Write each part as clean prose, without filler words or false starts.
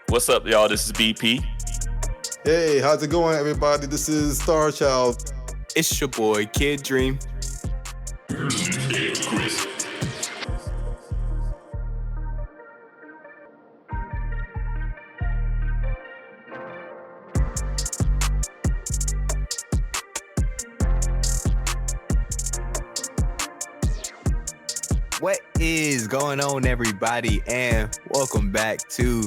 What's up, y'all? This is BP. Hey, how's it going, everybody? This is Star Child. It's your boy, Kid Dream. What is going on, everybody? And welcome back to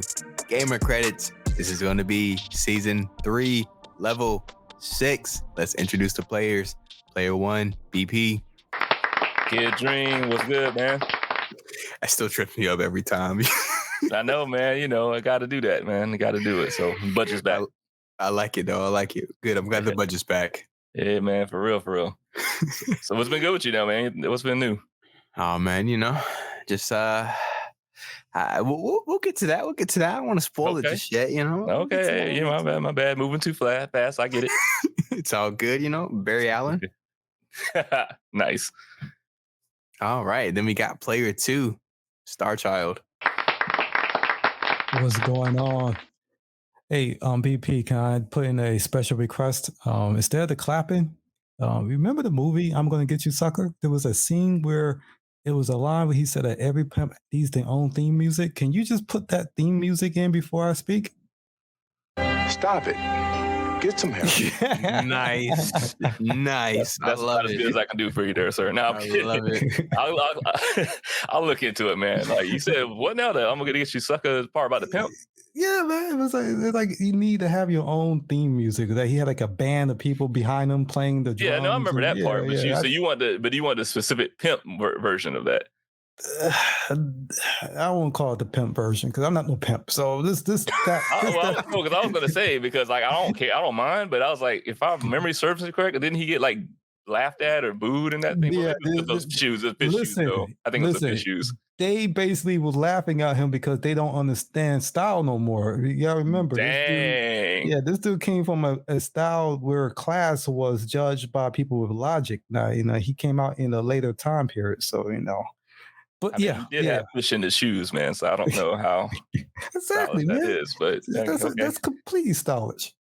Gamer Credits. This is going to be Season 3, Level 6. Let's introduce the players. Player 1, BP. Kid Dream, what's good, man? I still trip me up every time. I know, man. You know, I got to do that, man. I got to do it. So, budget's back. I like it, though. I like it. Good. I'm glad the budget's back. Yeah, man. For real, for real. So, what's been good with you now, man? What's been new? Oh, man, you know, just we'll get to that. We'll get to that. I don't want to spoil it just yet, you know. Okay, you know, my bad. Moving too fast. I get it. It's all good, you know. Barry Allen. Nice. All right, then we got player 2, Star Child. What's going on? Hey, BP, can I put in a special request? Instead of the clapping, remember the movie I'm Gonna Get You, Sucker? There was a scene where it was a line where he said that every pimp needs their own theme music. Can you just put that theme music in before I speak? Stop it. Get some help. Nice. That's love as it. good as I can do for you there, sir. Now, I love it. I'll look into it, man. Like you said, what now? That I'm gonna get you, sucker. Part about the pimp. Yeah, man. It's like you need to have your own theme music. That he had like a band of people behind him playing the drums. Yeah, no, I remember that part. But yeah, you want the specific pimp version of that. I won't call it the pimp version because I'm not no pimp. So this because I was gonna say because like I don't care, I don't mind, but I was like, if our memory serves me correct, didn't he get like laughed at or booed in that thing? Yeah, those shoes, the fish shoes. Though. I think it was the fish shoes. They basically was laughing at him because they don't understand style no more. Y'all remember? Dang. This dude came from a style where class was judged by people with logic. Now, you know, he came out in a later time period, so you know. But he did have fish in his shoes, man. So I don't know how exactly man. That is, but that's completely stylish.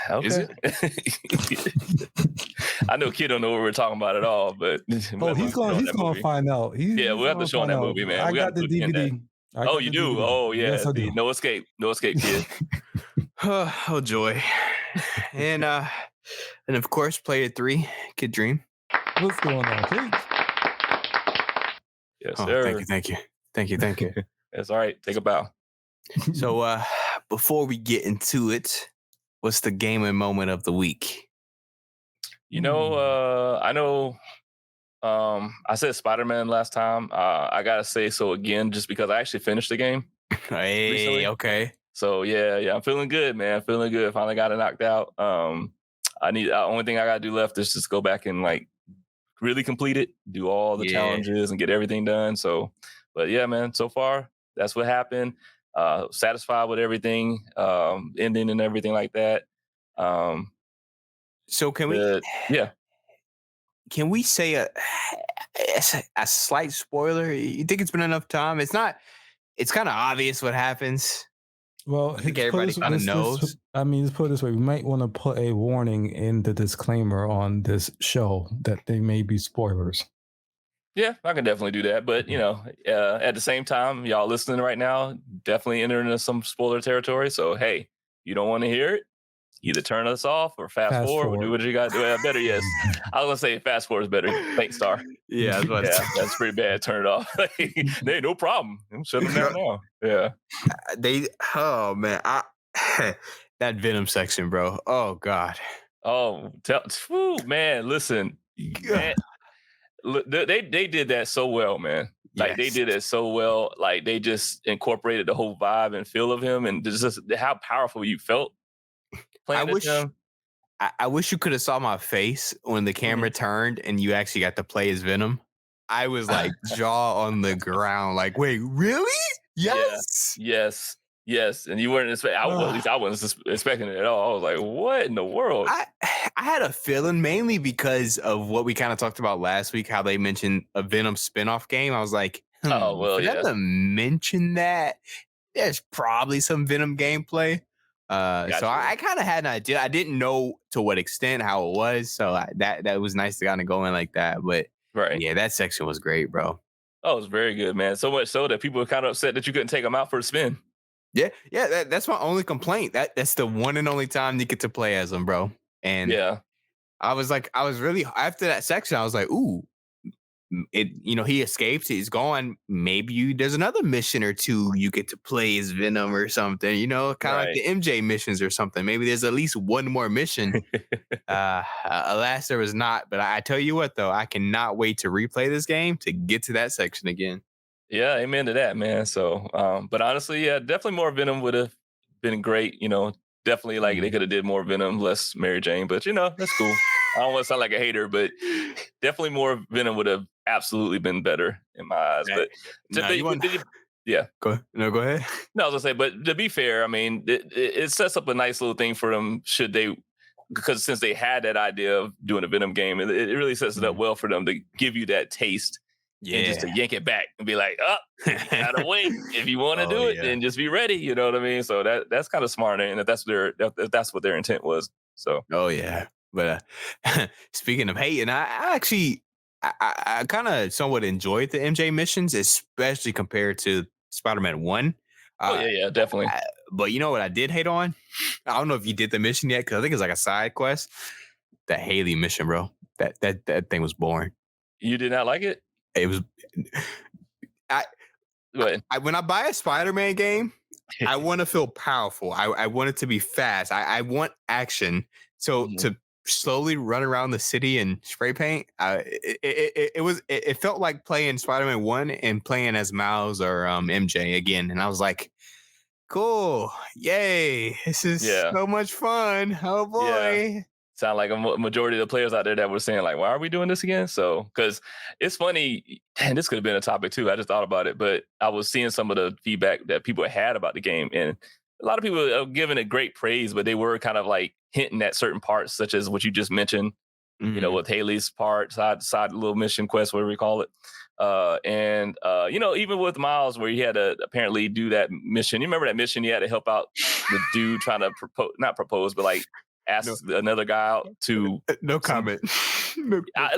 Okay. Is it? I know Kid don't know what we're talking about at all, but he's gonna find out. We'll have to show him that movie, man. I got the DVD. Oh, you do? Oh, yeah. Yes, I do. No escape, Kid. Oh, joy. And of course, player 3, Kid Dream. What's going on, please? Yes, sir. Thank you. That's all right. Take a bow. So before we get into it, what's the gaming moment of the week? You know, I know I said Spiderman last time. I gotta say so again, just because I actually finished the game. Hey, recently. Okay. So yeah, I'm feeling good, man. Feeling good. Finally got it knocked out. Only thing I gotta do left is just go back and like really complete it, do all the challenges and get everything done. So, but yeah, man, so far that's what happened. Satisfied with everything, ending and everything like that. So can we say a slight spoiler? You think it's been enough time? It's not. It's kind of obvious what happens. Well, I think everybody kind of knows. Let's put it this way. We might want to put a warning in the disclaimer on this show that they may be spoilers. Yeah, I can definitely do that. But, you know, at the same time, y'all listening right now, definitely entering into some spoiler territory. So, hey, you don't want to hear it, either turn us off or fast forward. Or do what you got to do. Better, yes. I was going to say fast forward is better. Thanks, Star. Yeah, that's pretty bad. Turn it off. Hey, no problem. I'm shutting them down now. Yeah. Oh, man. That Venom section, bro. Oh, God. Oh, man, listen. Man, they did that so well, man. Like they did it so well. Like they just incorporated the whole vibe and feel of him, and just how powerful you felt playing him. I wish you could have saw my face when the camera turned and you actually got to play as Venom. I was like jaw on the ground, like, wait, really? Yes. Yeah, yes. And you weren't expecting. At least I wasn't expecting it at all. I was like, what in the world? I had a feeling, mainly because of what we kind of talked about last week, how they mentioned a Venom spinoff game. I was like, to mention that. there's probably some Venom gameplay. Gotcha. So I kind of had an idea. I didn't know to what extent how it was, so that was nice to kind of go in like that. But Right. yeah, that section was great, bro. Oh, it was very good, man. So much so that people were kind of upset that you couldn't take them out for a spin. Yeah, that's my only complaint. That's the one and only time you get to play as him, bro. And Yeah. I was really after that section. I was like, ooh, he escapes, he's gone. Maybe there's another mission or two you get to play as Venom or something. Kind of like the MJ missions or something. Maybe there's at least one more mission. Alas, there was not. But I tell you what, though, I cannot wait to replay this game to get to that section again. Yeah, amen to that, man. So, but honestly, yeah, definitely more Venom would have been great. Definitely like they could have did more Venom, less Mary Jane. But that's cool. I don't want to sound like a hater, but definitely more Venom would have absolutely been better in my eyes. But yeah, go ahead. Go ahead. No, I was gonna say, but to be fair, I mean, it sets up a nice little thing for them. Because since they had that idea of doing a Venom game, it really sets it up well for them to give you that taste. Yeah. And just to yank it back and be like, gotta wait. If you want to do it, then just be ready. You know what I mean? So that's kind of smart, and if that's what their intent was. So yeah. But speaking of hating, I kind of somewhat enjoyed the MJ missions, especially compared to Spider-Man 1. Yeah, definitely. But you know what I did hate on? I don't know if you did the mission yet, because I think it's like a side quest. The Haley mission, bro. That thing was boring. You did not like it? It was. When I buy a Spider-Man game, I want to feel powerful. I want it to be fast. I want action. So to slowly run around the city and spray paint, it felt like playing Spider-Man 1 and playing as Miles or MJ again. And I was like, cool, yay, this is so much fun. Oh boy. Yeah. Sound like a majority of the players out there that were saying like, why are we doing this again? So, because it's funny, and this could have been a topic too. I just thought about it, but I was seeing some of the feedback that people had about the game, and a lot of people are giving it great praise, but they were kind of like hinting at certain parts, such as what you just mentioned, with Haley's part, side little mission quest, whatever we call it. Even with Miles, where he had to apparently do that mission. You remember that mission? He had to help out the dude trying to not propose, but like ask another guy out to. No comment.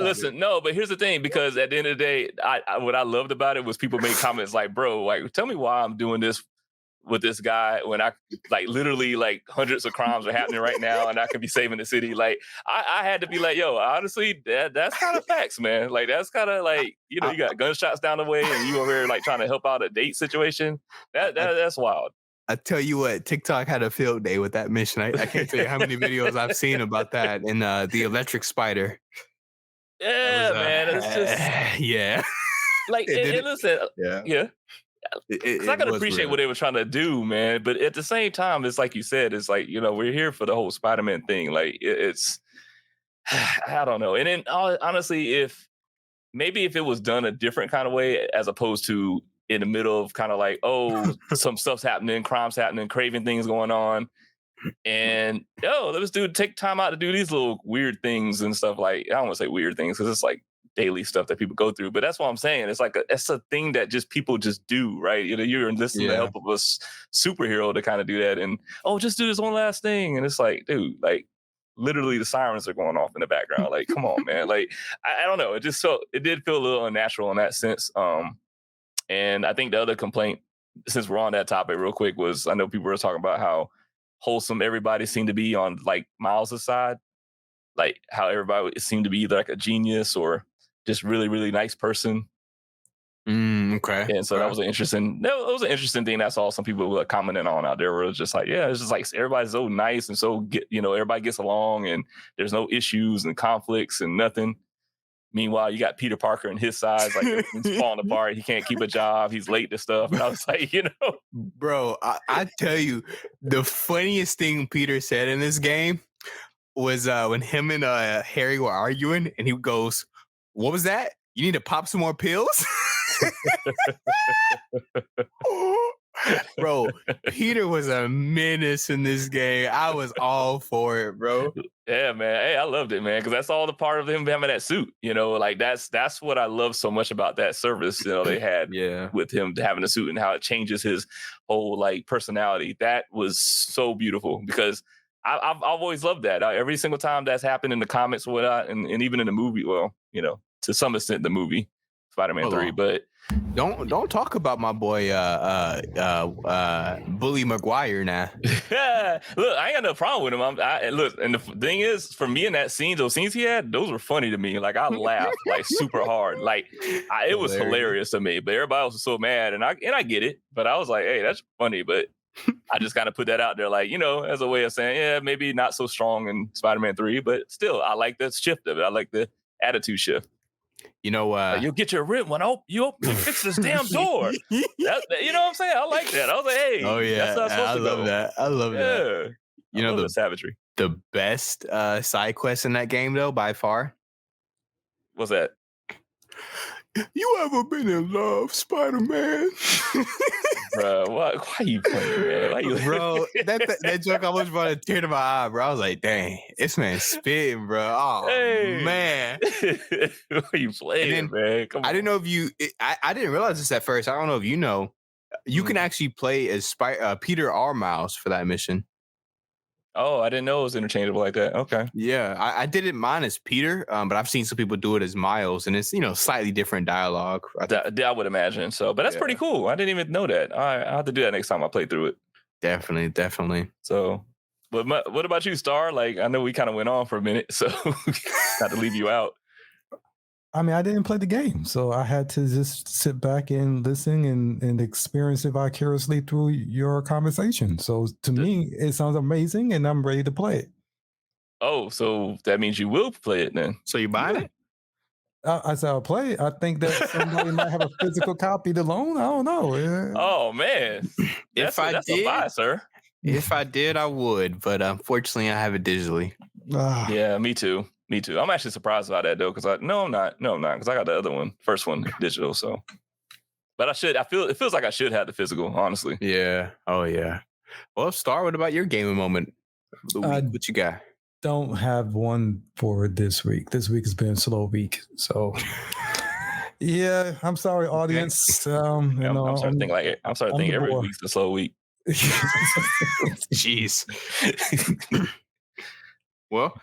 Listen, but here's the thing, because at the end of the day, what I loved about it was people made comments like, bro, like, tell me why I'm doing this with this guy when I like literally like hundreds of crimes are happening right now and I could be saving the city. Like I had to be like, yo, honestly, that's kind of facts, man. Like that's kind of like, you got gunshots down the way and you over here like trying to help out a date situation. That's wild. I tell you what, TikTok had a field day with that mission. I can't tell you how many videos I've seen about that in the electric spider. Yeah, man. It's just yeah. Like listen, yeah. Because I can appreciate what they were trying to do, man. But at the same time, it's like you said, it's like, we're here for the whole Spider-Man thing. Like it's, I don't know. And then honestly, if it was done a different kind of way, as opposed to in the middle of kind of like, some stuff's happening, crime's happening, craving things going on. And let this dude take time out to do these little weird things and stuff. Like, I don't want to say weird things because it's like daily stuff that people go through, but that's what I'm saying. It's like it's a thing that just people just do, right? You're enlisting the help of a superhero to kind of do that, and just do this one last thing, and it's like, dude, like literally the sirens are going off in the background. Like, come on, man. Like, I don't know. It did feel a little unnatural in that sense. And I think the other complaint, since we're on that topic real quick, was I know people were talking about how wholesome everybody seemed to be on like Miles' side, like how everybody seemed to be either like a genius or just really, really nice person. Okay. And so that was an interesting thing. That's all some people were commenting on out there. Where it was just like, it's just like everybody's so nice and so everybody gets along and there's no issues and conflicts and nothing. Meanwhile, you got Peter Parker and his sides, like he's falling apart. He can't keep a job. He's late to stuff. And I was like, bro, I tell you, the funniest thing Peter said in this game was when him and Harry were arguing, and he goes, "What was that? You need to pop some more pills?" Bro, Peter was a menace in this game. I was all for it, bro. Yeah, man. Hey, I loved it, man, because that's all the part of him having that suit. Like that's what I love so much about that service. They had with him having a suit and how it changes his whole like personality. That was so beautiful because I've always loved that. Every single time that's happened in the comics or whatnot, and even in the movie. Well, to some extent, the movie Spider-Man 3, but. Don't talk about my boy Bully Maguire now. Look, I ain't got no problem with him. Look, and the thing is, for me in that scene, those scenes he had, those were funny to me. Like I laughed like super hard. Like it was hilarious to me. But everybody else was so mad, and I get it. But I was like, hey, that's funny. But I just kind of put that out there, like as a way of saying, yeah, maybe not so strong in Spider-Man 3, but still, I like the shift of it. I like the attitude shift. You'll get your rent when you fix this damn door. You know what I'm saying? I like that. I was like, hey, that's how it's supposed to go. I love that. The savagery. The best side quest in that game, though, by far. What's that? You ever been in love, Spider-Man? Bro, why are you playing, man? Bro, that joke almost brought a tear to my eye, bro. I was like, dang, this man's spitting, bro. Oh, man. Why are you playing, man? Come on. I didn't know if I didn't realize this at first. I don't know if you know. You can actually play as Peter or Miles for that mission. Oh, I didn't know it was interchangeable like that. Okay. Yeah, I didn't mind as Peter, but I've seen some people do it as Miles, and it's slightly different dialogue. I would imagine so, but that's pretty cool. I didn't even know that. I'll have to do that next time I play through it. Definitely. So, but what about you, Star? Like, I know we kind of went on for a minute, so not to leave you out. I mean, I didn't play the game, so I had to just sit back and listen and experience it vicariously through your conversation. So to me, it sounds amazing, and I'm ready to play it. Oh, so that means you will play it then? So you buying it? I said I'll play it. I think that somebody might have a physical copy to loan. I don't know. Yeah. Oh man, that's a buy, sir. If I did, I would, but unfortunately, I have it digitally. Yeah, me too. I'm actually surprised about that though, because I'm not, because I got the other one, first one, digital. So, but it feels like I should have the physical, honestly. Yeah. Oh yeah. Well, Star, what about your gaming moment of the week? What you got? Don't have one for this week. This week has been a slow week, so yeah. I'm sorry, audience. I'm starting to think every week's a slow week. Jeez. Well,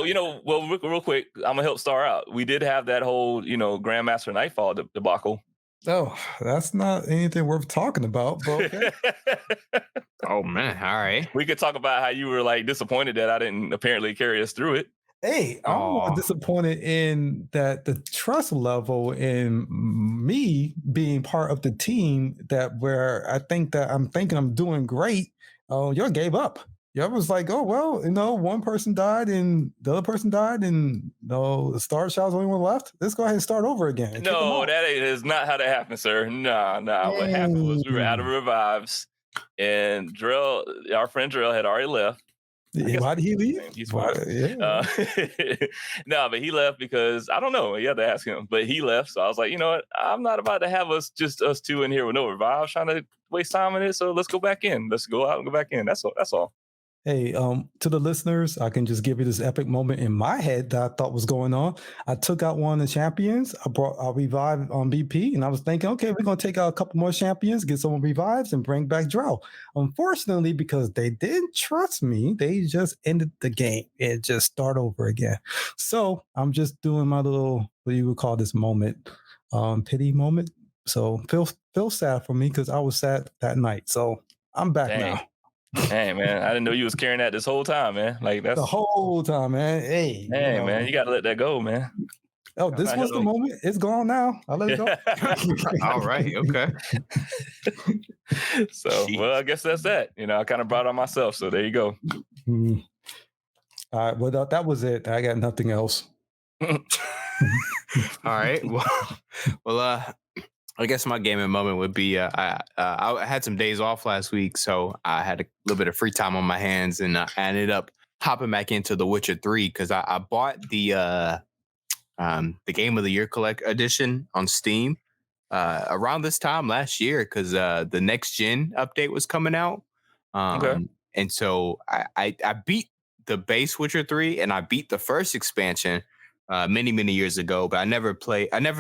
real quick, I'm gonna help Star out. We did have that whole, Grandmaster Nightfall debacle. Oh, that's not anything worth talking about. But okay. Oh man, all right. We could talk about how you were like disappointed that I didn't apparently carry us through it. Hey, I'm more disappointed in that the trust level in me being part of the team where I think that I'm thinking I'm doing great. Oh, you gave up. You was like, oh, well, one person died and the other person died and the Star Child's the only one left. Let's go ahead and start over again. No, that is not how that happened, sir. Nah. What happened was we were out of revives and our friend Drell had already left. Why did he leave? He's fine. No, but he left because, I don't know. You have to ask him. But he left. So I was like, you know what? I'm not about to have us two in here with no revive trying to waste time in it. So let's go back in. Let's go out and go back in. That's all. Hey, to the listeners, I can just give you this epic moment in my head that I thought was going on. I took out one of the champions. I revived on BP, and I was thinking, okay, we're going to take out a couple more champions, get some revives, and bring back Drow. Unfortunately, because they didn't trust me, they just ended the game and just start over again. So I'm just doing my little, what you would call this moment, pity moment. So feel sad for me because I was sad that night. So I'm back now. Hey man, I didn't know you was carrying that this whole time, man. Like that's the whole time, man. Hey, man, you gotta let that go, man. Oh, this was the moment. It's gone now. I'll let it go. All right, okay. So, well, I guess that's that. I kind of brought on myself, so there you go. All right, well, that was it. I got nothing else. All right, well, I guess my gaming moment would be I had some days off last week, so I had a little bit of free time on my hands, and I ended up hopping back into The Witcher 3 because I bought the Game of the Year Collect edition on Steam. around this time last year because the next gen update was coming out. Okay. And so I beat the base Witcher 3 and I beat the first expansion many years ago, but I never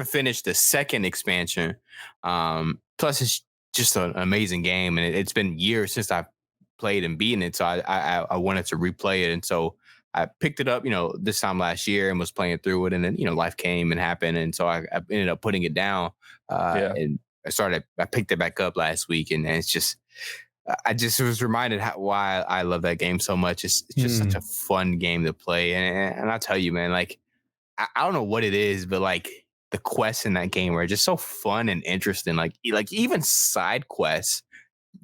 finished the second expansion. Plus, it's just an amazing game, and it's been years since I've played and beaten it, so I wanted to replay it, and so I picked it up, this time last year and was playing through it, and then life came and happened, and so I ended up putting it down, Yeah. and I picked it back up last week, and it's just. I just was reminded why I love that game so much. It's just such a fun game to play, and I tell you, man, like I don't know what it is, but like the quests in that game are just so fun and interesting. Like even side quests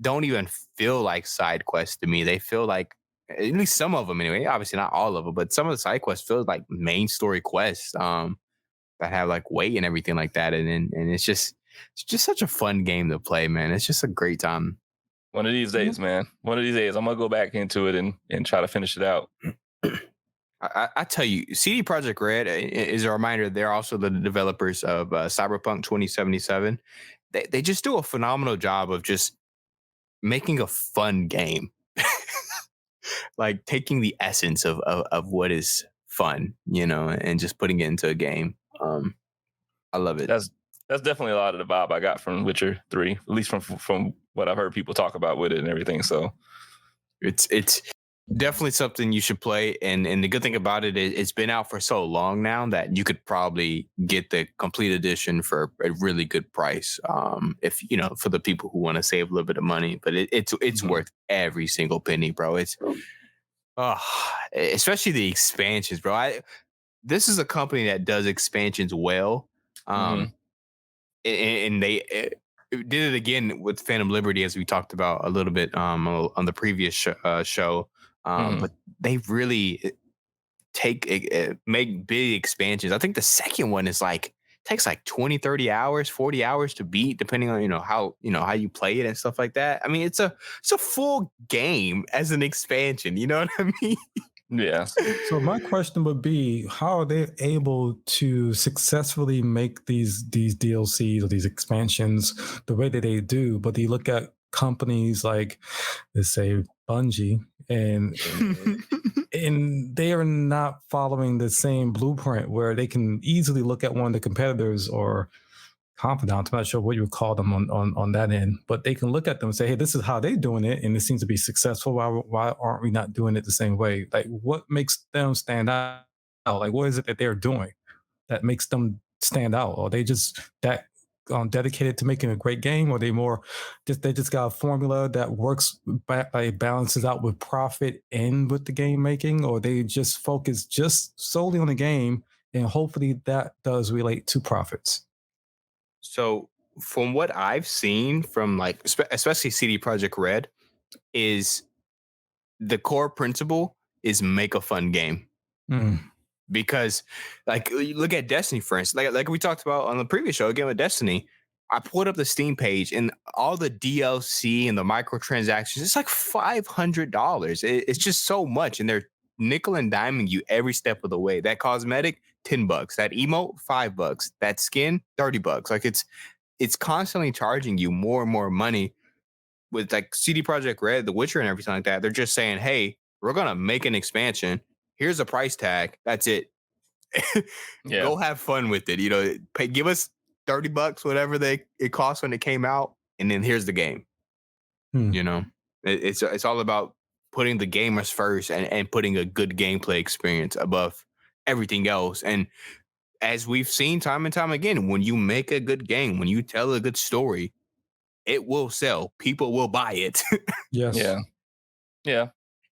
don't even feel like side quests to me. They feel like at least some of them anyway. Obviously not all of them, but some of the side quests feel like main story quests that have like weight and everything like that. And it's just such a fun game to play, man. It's just a great time. One of these days, man. One of these days, I'm gonna go back into it and try to finish it out. I tell you, CD Projekt Red is a reminder. They're also the developers of Cyberpunk 2077. They just do a phenomenal job of just making a fun game, like taking the essence of what is fun, and just putting it into a game. I love it. That's definitely a lot of the vibe I got from Witcher 3, at least from what I've heard people talk about with it and everything. So it's definitely something you should play. And the good thing about it is it's been out for so long now that you could probably get the complete edition for a really good price. If for the people who want to save a little bit of money, but it's worth every single penny, bro. It's especially the expansions, bro. This is a company that does expansions well. And they did it again with Phantom Liberty, as we talked about a little bit on the previous show. But they really make big expansions. I think the second one is takes 20, 30 hours, 40 hours to beat, depending on how you play it and stuff like that. I mean, it's a full game as an expansion. You know what I mean? Yeah. So my question would be, how are they able to successfully make these DLCs or these expansions the way that they do? But you look at companies like, let's say, Bungie, and they are not following the same blueprint where they can easily look at one of the competitors or confidants. I'm not sure what you would call them on that end, but they can look at them and say, hey, this is how they're doing it, and it seems to be successful. Why aren't we not doing it the same way? Like, what makes them stand out? Like, what is it that they're doing that makes them stand out? Are they just that dedicated to making a great game, or they just got a formula that works balances out with profit and with the game making, or they just focus just solely on the game and hopefully that does relate to profits? So from what I've seen from especially CD Projekt Red, is the core principle is make a fun game. Because look at Destiny, for instance, like we talked about on the previous show, again with Destiny, I pulled up the Steam page and all the DLC and the microtransactions, it's like $500. It's just so much. And they're nickel and diming you every step of the way. That cosmetic, $10. That emote, $5. That skin, $30. Like it's constantly charging you more and more money. With CD Projekt Red, The Witcher, and everything like that. They're just saying, hey, we're gonna make an expansion. Here's a price tag. That's it. Yeah. Go have fun with it. Give us $30, whatever it cost when it came out, and then here's the game. It's all about putting the gamers first and putting a good gameplay experience above everything else. And as we've seen time and time again, when you make a good game, when you tell a good story, it will sell. People will buy it. Yes. Yeah.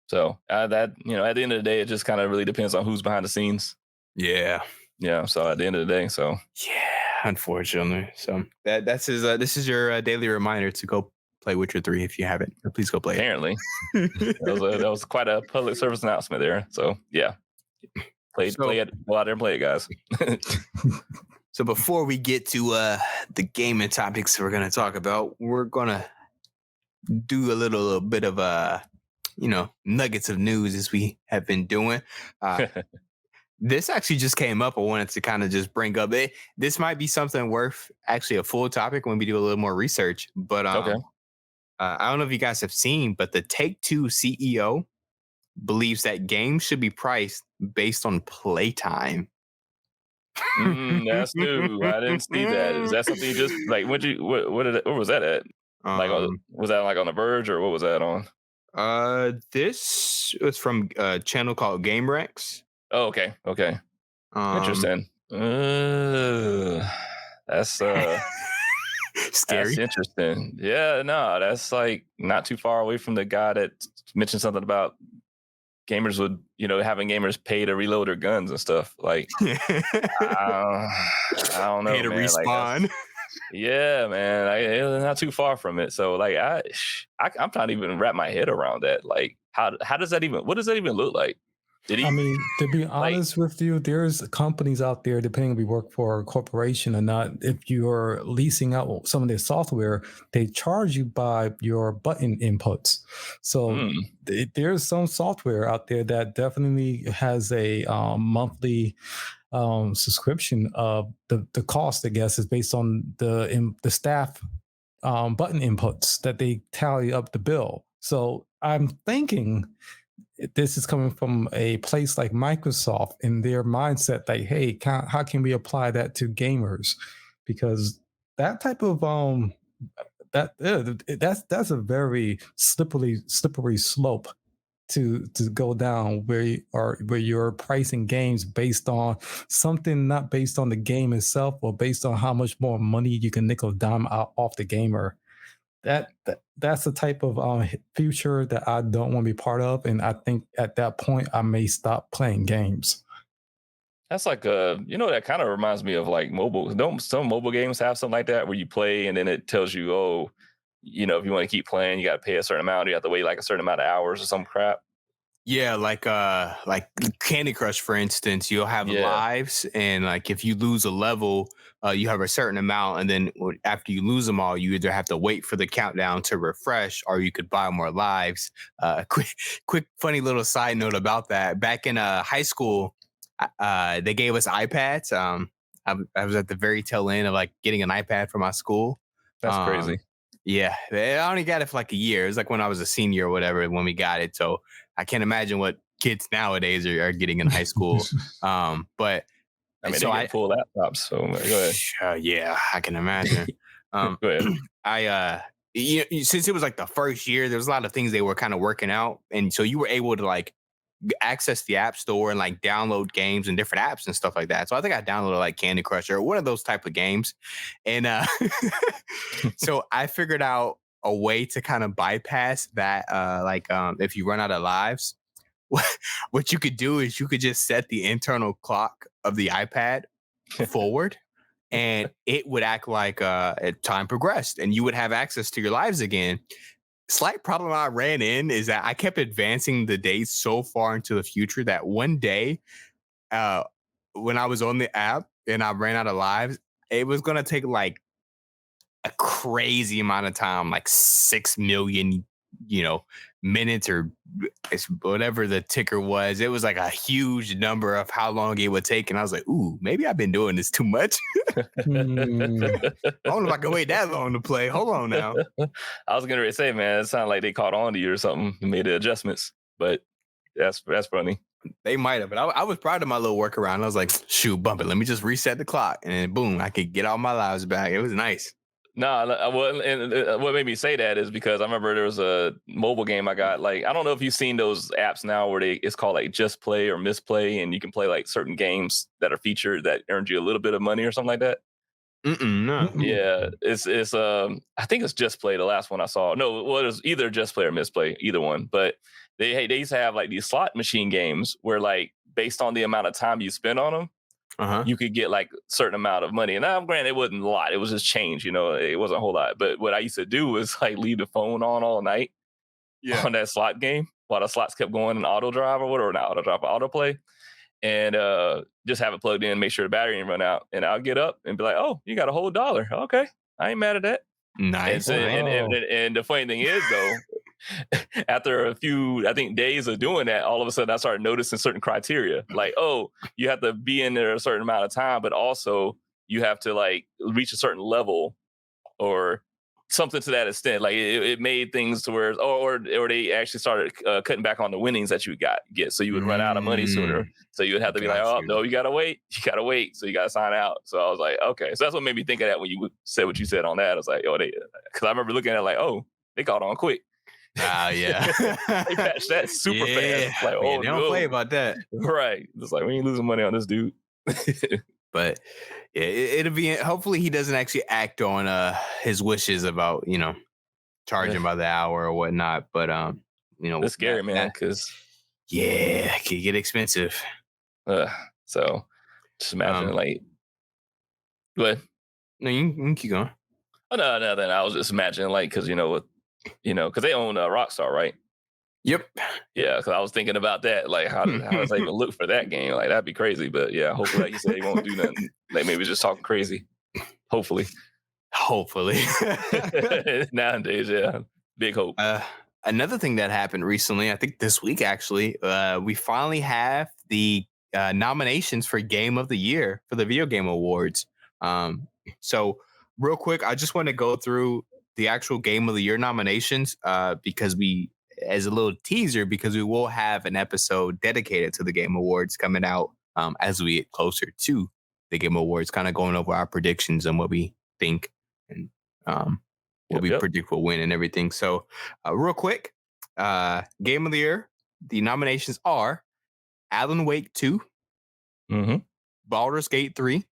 So at the end of the day, it just kind of really depends on who's behind the scenes. Yeah. So at the end of the day, unfortunately. So this is your daily reminder to go play Witcher 3 if you haven't. Please go play. Apparently, that was quite a public service announcement there. So yeah, play it. Go out there and play it, guys. So before we get to the gaming topics we're going to talk about, we're going to do a little bit of nuggets of news as we have been doing. This actually just came up. I wanted to kind of just bring up it. This might be something worth actually a full topic when we do a little more research. But Okay. I don't know if you guys have seen, but the Take-Two CEO believes that games should be priced based on playtime. That's new. I didn't see that. Is that something you just like? What was that at? Was that like on the Verge or what was that on? This was from a channel called GameRex. Oh, okay. Interesting. That's scary. That's interesting. Yeah, no, that's like not too far away from the guy that mentioned something about gamers would, having gamers pay to reload their guns and stuff. Like, I don't know, Pay to man. respawn. Like, yeah, man. It's not too far from it. So, like, I'm trying to even wrap my head around that. Like, how does that even? What does that even look like? I mean, to be honest with you, there's companies out there, depending if you work for a corporation or not, if you're leasing out some of their software, they charge you by your button inputs. So there's some software out there that definitely has a monthly subscription. Of the cost, I guess, is based on the staff button inputs that they tally up the bill. So I'm thinking this is coming from a place like Microsoft in their mindset, like, hey, how can we apply that to gamers? Because that type of that's a very slippery slope to go down where you're pricing games based on something not based on the game itself or based on how much more money you can nickel dime out off the gamer. That's the type of future that I don't want to be part of, and I think at that point I may stop playing games. That's like that kind of reminds me of like mobile. Don't some mobile games have something like that where you play and then it tells you, oh, if you want to keep playing, you got to pay a certain amount. You have to wait like a certain amount of hours or some crap. Yeah, like Candy Crush, for instance, you'll have lives, and like if you lose a level, you have a certain amount, and then after you lose them all, you either have to wait for the countdown to refresh, or you could buy more lives. Quick, funny little side note about that. Back in high school, they gave us iPads. I was at the very tail end of like getting an iPad for my school. That's crazy. Yeah, I only got it for like a year. It was like when I was a senior or whatever when we got it. So I can't imagine what kids nowadays are getting in high school. But I mean, so they get full laptops. So go ahead. Yeah, I can imagine. Go ahead. Since it was like the first year, there was a lot of things they were kind of working out, and so you were able to like access the app store and like download games and different apps and stuff like that. So I think I downloaded like Candy Crush or one of those type of games. And so I figured out a way to kind of bypass that. If you run out of lives, what you could do is you could just set the internal clock of the iPad forward and it would act like time progressed and you would have access to your lives again. Slight problem I ran in is that I kept advancing the days so far into the future that one day when I was on the app and I ran out of lives, it was going to take like a crazy amount of time, like 6 million, minutes or whatever the ticker was. It was like a huge number of how long it would take. And I was like, ooh, maybe I've been doing this too much. I don't know if I can wait that long to play. Hold on now. I was going to say, man, it sounded like they caught on to you or something and made the adjustments, but that's funny. They might have, but I was proud of my little workaround. I was like, shoot, bump it. Let me just reset the clock. And then boom, I could get all my lives back. It was nice. No, what made me say that is because I remember there was a mobile game I got. Like, I don't know if you've seen those apps now where it's called like Just Play or Misplay, and you can play like certain games that are featured that earned you a little bit of money or something like that. No. Yeah, it's I think it's Just Play, the last one I saw. No, well, it was either Just Play or Misplay, either one. But they used to have like these slot machine games where like based on the amount of time you spend on them, you could get like a certain amount of money. And now, granted, it wasn't a lot. It was just change, it wasn't a whole lot. But what I used to do was like leave the phone on all night on that slot game while the slots kept going in auto drive or whatever, not auto drive, autoplay. And just have it plugged in, make sure the battery didn't run out. And I'll get up and be like, oh, you got a whole $1. Okay, I ain't mad at that. Nice. And the funny thing is, though, after a few, I think, days of doing that, all of a sudden I started noticing certain criteria. Like, oh, you have to be in there a certain amount of time, but also you have to like reach a certain level or something to that extent. Like it made things to where, or they actually started cutting back on the winnings that you get. So you would run out of money sooner. So you would have to be like, oh no, you gotta wait. So you gotta sign out. So I was like, okay. So that's what made me think of that when you said what you said on that. I was like, oh, because I remember looking at it like, oh, they caught on quick. Yeah. They patched that super fast. It's like, they don't play about that. Right. It's like, we ain't losing money on this dude. But yeah, it'll be, hopefully he doesn't actually act on his wishes about, charging by the hour or whatnot. But it's scary, man, because it could get expensive. So just imagine like, go ahead. No, you can keep going. Oh no, then I was just imagining like, because because they own Rockstar, right? Yep. Yeah, because I was thinking about that. Like, how does that even look for that game? Like, that'd be crazy. But yeah, hopefully, like you said, he won't do nothing. Like, maybe just talking crazy. Hopefully. Nowadays, yeah. Big hope. Another thing that happened recently, I think this week actually, we finally have the nominations for Game of the Year for the Video Game Awards. So real quick, I just want to go through the actual Game of the Year nominations because as a little teaser, because we will have an episode dedicated to the Game Awards coming out as we get closer to the Game Awards, kind of going over our predictions and what we think and what we predict will win and everything. So real quick, Game of the Year, the nominations are Alan Wake 2, Baldur's Gate 3,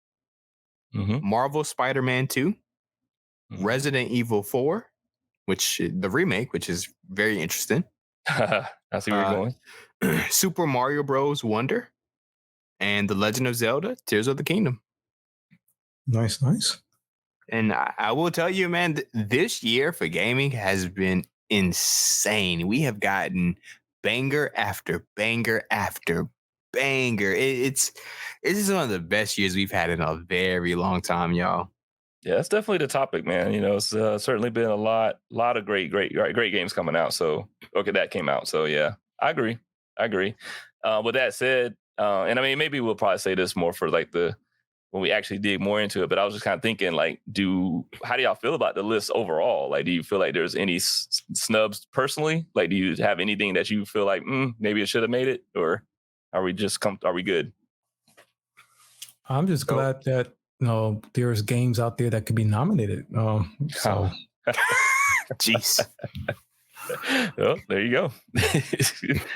Marvel Spider-Man 2, Resident Evil 4, which the remake, which is very interesting. I see where you're going. Super Mario Bros. Wonder, and The Legend of Zelda: Tears of the Kingdom. Nice. And I will tell you, man, this year for gaming has been insane. We have gotten banger after banger after banger. It's one of the best years we've had in a very long time, y'all. Yeah, that's definitely the topic, man. It's certainly been a lot of great games coming out. So, okay, that came out. So, yeah, I agree. With that said, and I mean, maybe we'll probably say this more for like when we actually dig more into it. But I was just kind of thinking, like, how do y'all feel about the list overall? Like, do you feel like there's any snubs personally? Like, do you have anything that you feel like maybe it should have made it, or are we good? I'm just glad that there's games out there that could be nominated. So, jeez. Well, there you go.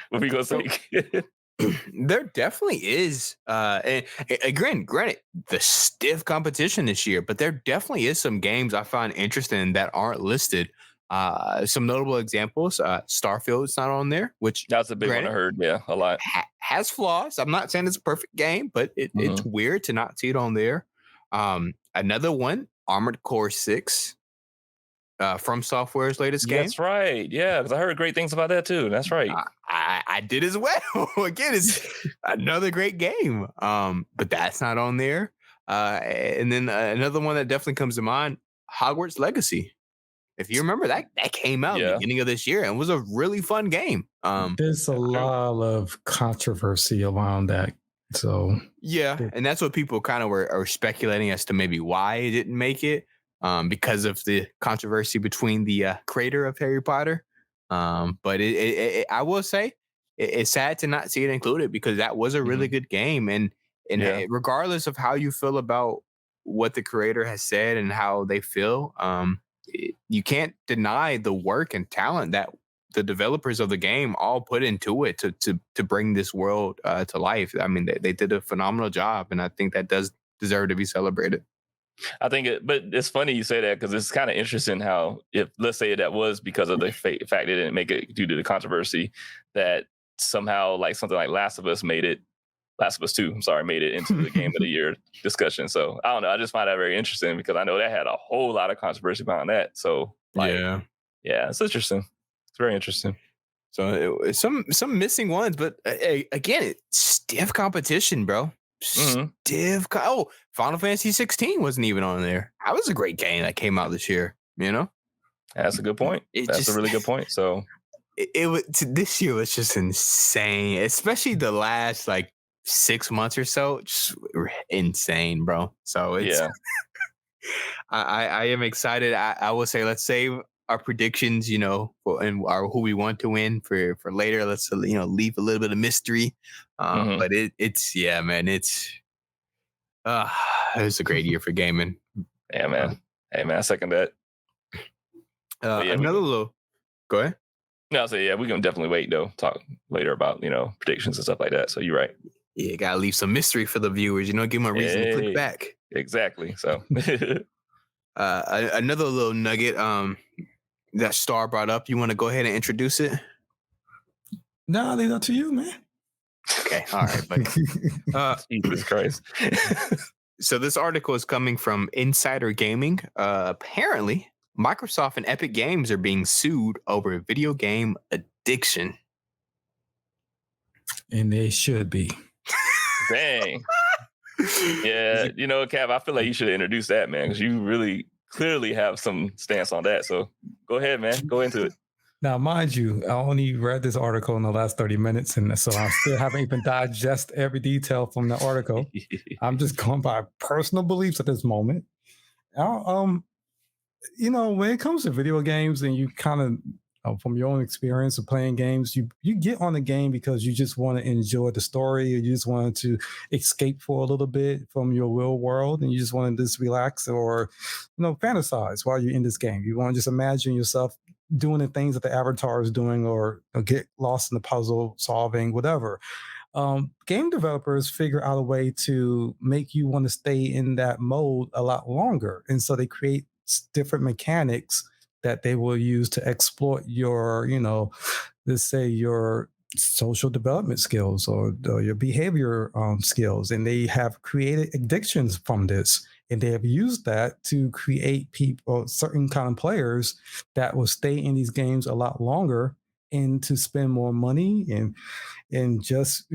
What are we gonna say? There definitely is, and again, granted, the stiff competition this year, but there definitely is some games I find interesting that aren't listed. Some notable examples: Starfield's not on there, which that's a big one I heard. Yeah, a lot has flaws. I'm not saying it's a perfect game, but it's weird to not see it on there. Another one, Armored Core 6, From Software's latest game. That's right. Yeah, because I heard great things about that too. That's right. I did as well. Again, it's another great game. But that's not on there. And then another one that definitely comes to mind, Hogwarts Legacy. If you remember that came out at the beginning of this year and was a really fun game. There's a lot of controversy around that. So yeah, and that's what people kind of are speculating as to maybe why it didn't make it, because of the controversy between the creator of Harry Potter. But I will say it's sad to not see it included because that was a really good game, and regardless of how you feel about what the creator has said and how they feel, you can't deny the work and talent that the developers of the game all put into it to bring this world to life. I mean, they did a phenomenal job, and I think that does deserve to be celebrated. I think but it's funny you say that because it's kind of interesting how, if let's say that was because of the fact they didn't make it due to the controversy, that somehow like something like Last of Us 2, made it into the Game of the Year discussion. So I don't know. I just find that very interesting because I know that had a whole lot of controversy behind that. So yeah, it's interesting. It's very interesting. So some missing ones, but again, stiff competition, bro. Stiff. Final Fantasy 16 wasn't even on there. That was a great game that came out this year. That's a good point. That's a really good point. So it was this year was just insane, especially the last like 6 months or so, just insane, bro. So it's Yeah. I am excited. I will say let's save our predictions, and our who we want to win for later. Let's leave a little bit of mystery. Hmm. But it's yeah, man. Uh it was a great year for gaming. Yeah, man. Hey, man, I second that. But yeah, Another little. Go ahead. no, I'll say, yeah, we can definitely wait though. Talk later about predictions and stuff like that. So you're right. Yeah, gotta leave some mystery for the viewers. Give them a reason to click Hey, back. exactly. So Another little nugget that Star brought up. You want to go ahead and introduce it? Nah, leave that to you, man. Okay, all right, buddy. Jesus Christ. So this article is coming from Insider Gaming. Apparently, Microsoft and Epic Games are being sued over video game addiction. And they should be. Dang. Yeah, Cav, I feel like you should introduce that, man, because you really clearly have some stance on that. So go ahead, man. Go into it. Now, mind you, I only read this article in the last 30 minutes, and so I still haven't even digest every detail from the article. I'm just going by personal beliefs at this moment. When it comes to video games, and you kind of, from your own experience of playing games, you get on the game because you just want to enjoy the story, or you just want to escape for a little bit from your real world, and you just want to just relax or, fantasize while you're in this game. You want to just imagine yourself doing the things that the avatar is doing, or get lost in the puzzle solving, whatever. Game developers figure out a way to make you want to stay in that mode a lot longer. And so they create different mechanics that they will use to exploit your, let's say your social development skills or your behavior skills. And they have created addictions from this. And they have used that to create people, certain kind of players that will stay in these games a lot longer and to spend more money and just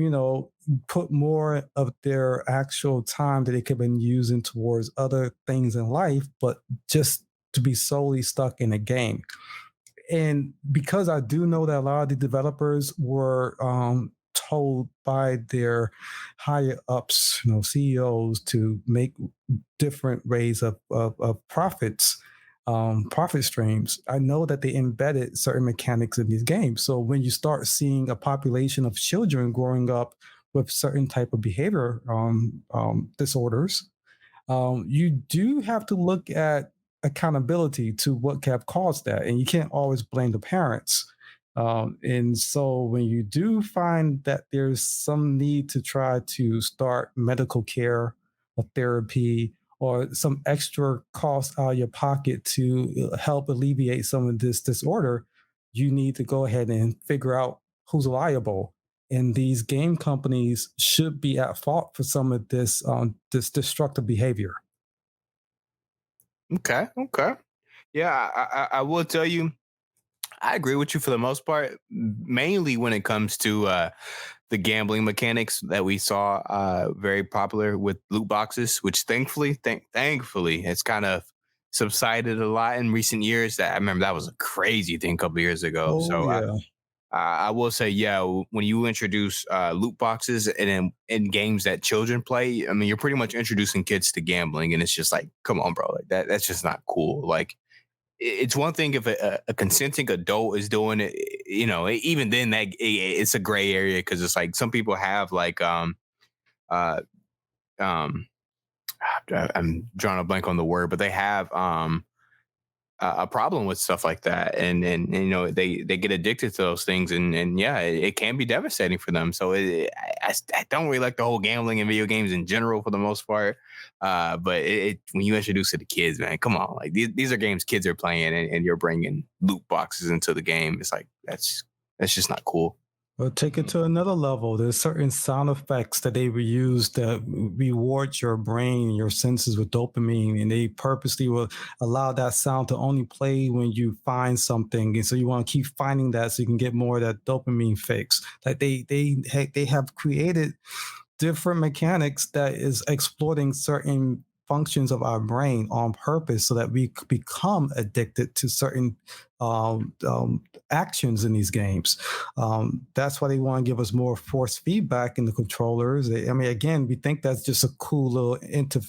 put more of their actual time that they could have been using towards other things in life, but just to be solely stuck in a game. And because I do know that a lot of the developers were told by their higher ups, CEOs, to make different ways of profits, profit streams. I know that they embedded certain mechanics in these games. So when you start seeing a population of children growing up with certain type of behavior disorders, you do have to look at accountability to what have caused that, and you can't always blame the parents. And so when you do find that there's some need to try to start medical care or therapy or some extra cost out of your pocket to help alleviate some of this disorder, you need to go ahead and figure out who's liable. And these game companies should be at fault for some of this destructive behavior. Okay. Yeah, I will tell you, I agree with you for the most part, mainly when it comes to the gambling mechanics that we saw very popular with loot boxes, which thankfully it's kind of subsided a lot in recent years. That I remember that was a crazy thing a couple years ago. Oh So yeah. I will say, yeah, when you introduce loot boxes and in games that children play, I mean, you're pretty much introducing kids to gambling, and it's just like, come on, bro, like that's just not cool. Like, it's one thing if a consenting adult is doing it, even then it's a gray area because it's like some people have like uh um I'm drawing a blank on the word, but they have a problem with stuff like that, and they get addicted to those things, and yeah, it can be devastating for them. So I don't really like the whole gambling and video games in general for the most part, but when you introduce it to kids, man, come on, like these are games kids are playing, and you're bringing loot boxes into the game. It's like that's just not cool. Well, take it to another level. There's certain sound effects that they will use that reward your brain, your senses with dopamine, and they purposely will allow that sound to only play when you find something, and so you want to keep finding that so you can get more of that dopamine fix. Like they have created different mechanics that is exploiting certain functions of our brain on purpose so that we become addicted to certain actions in these games. That's why they want to give us more force feedback in the controllers. I mean, again, we think that's just a cool little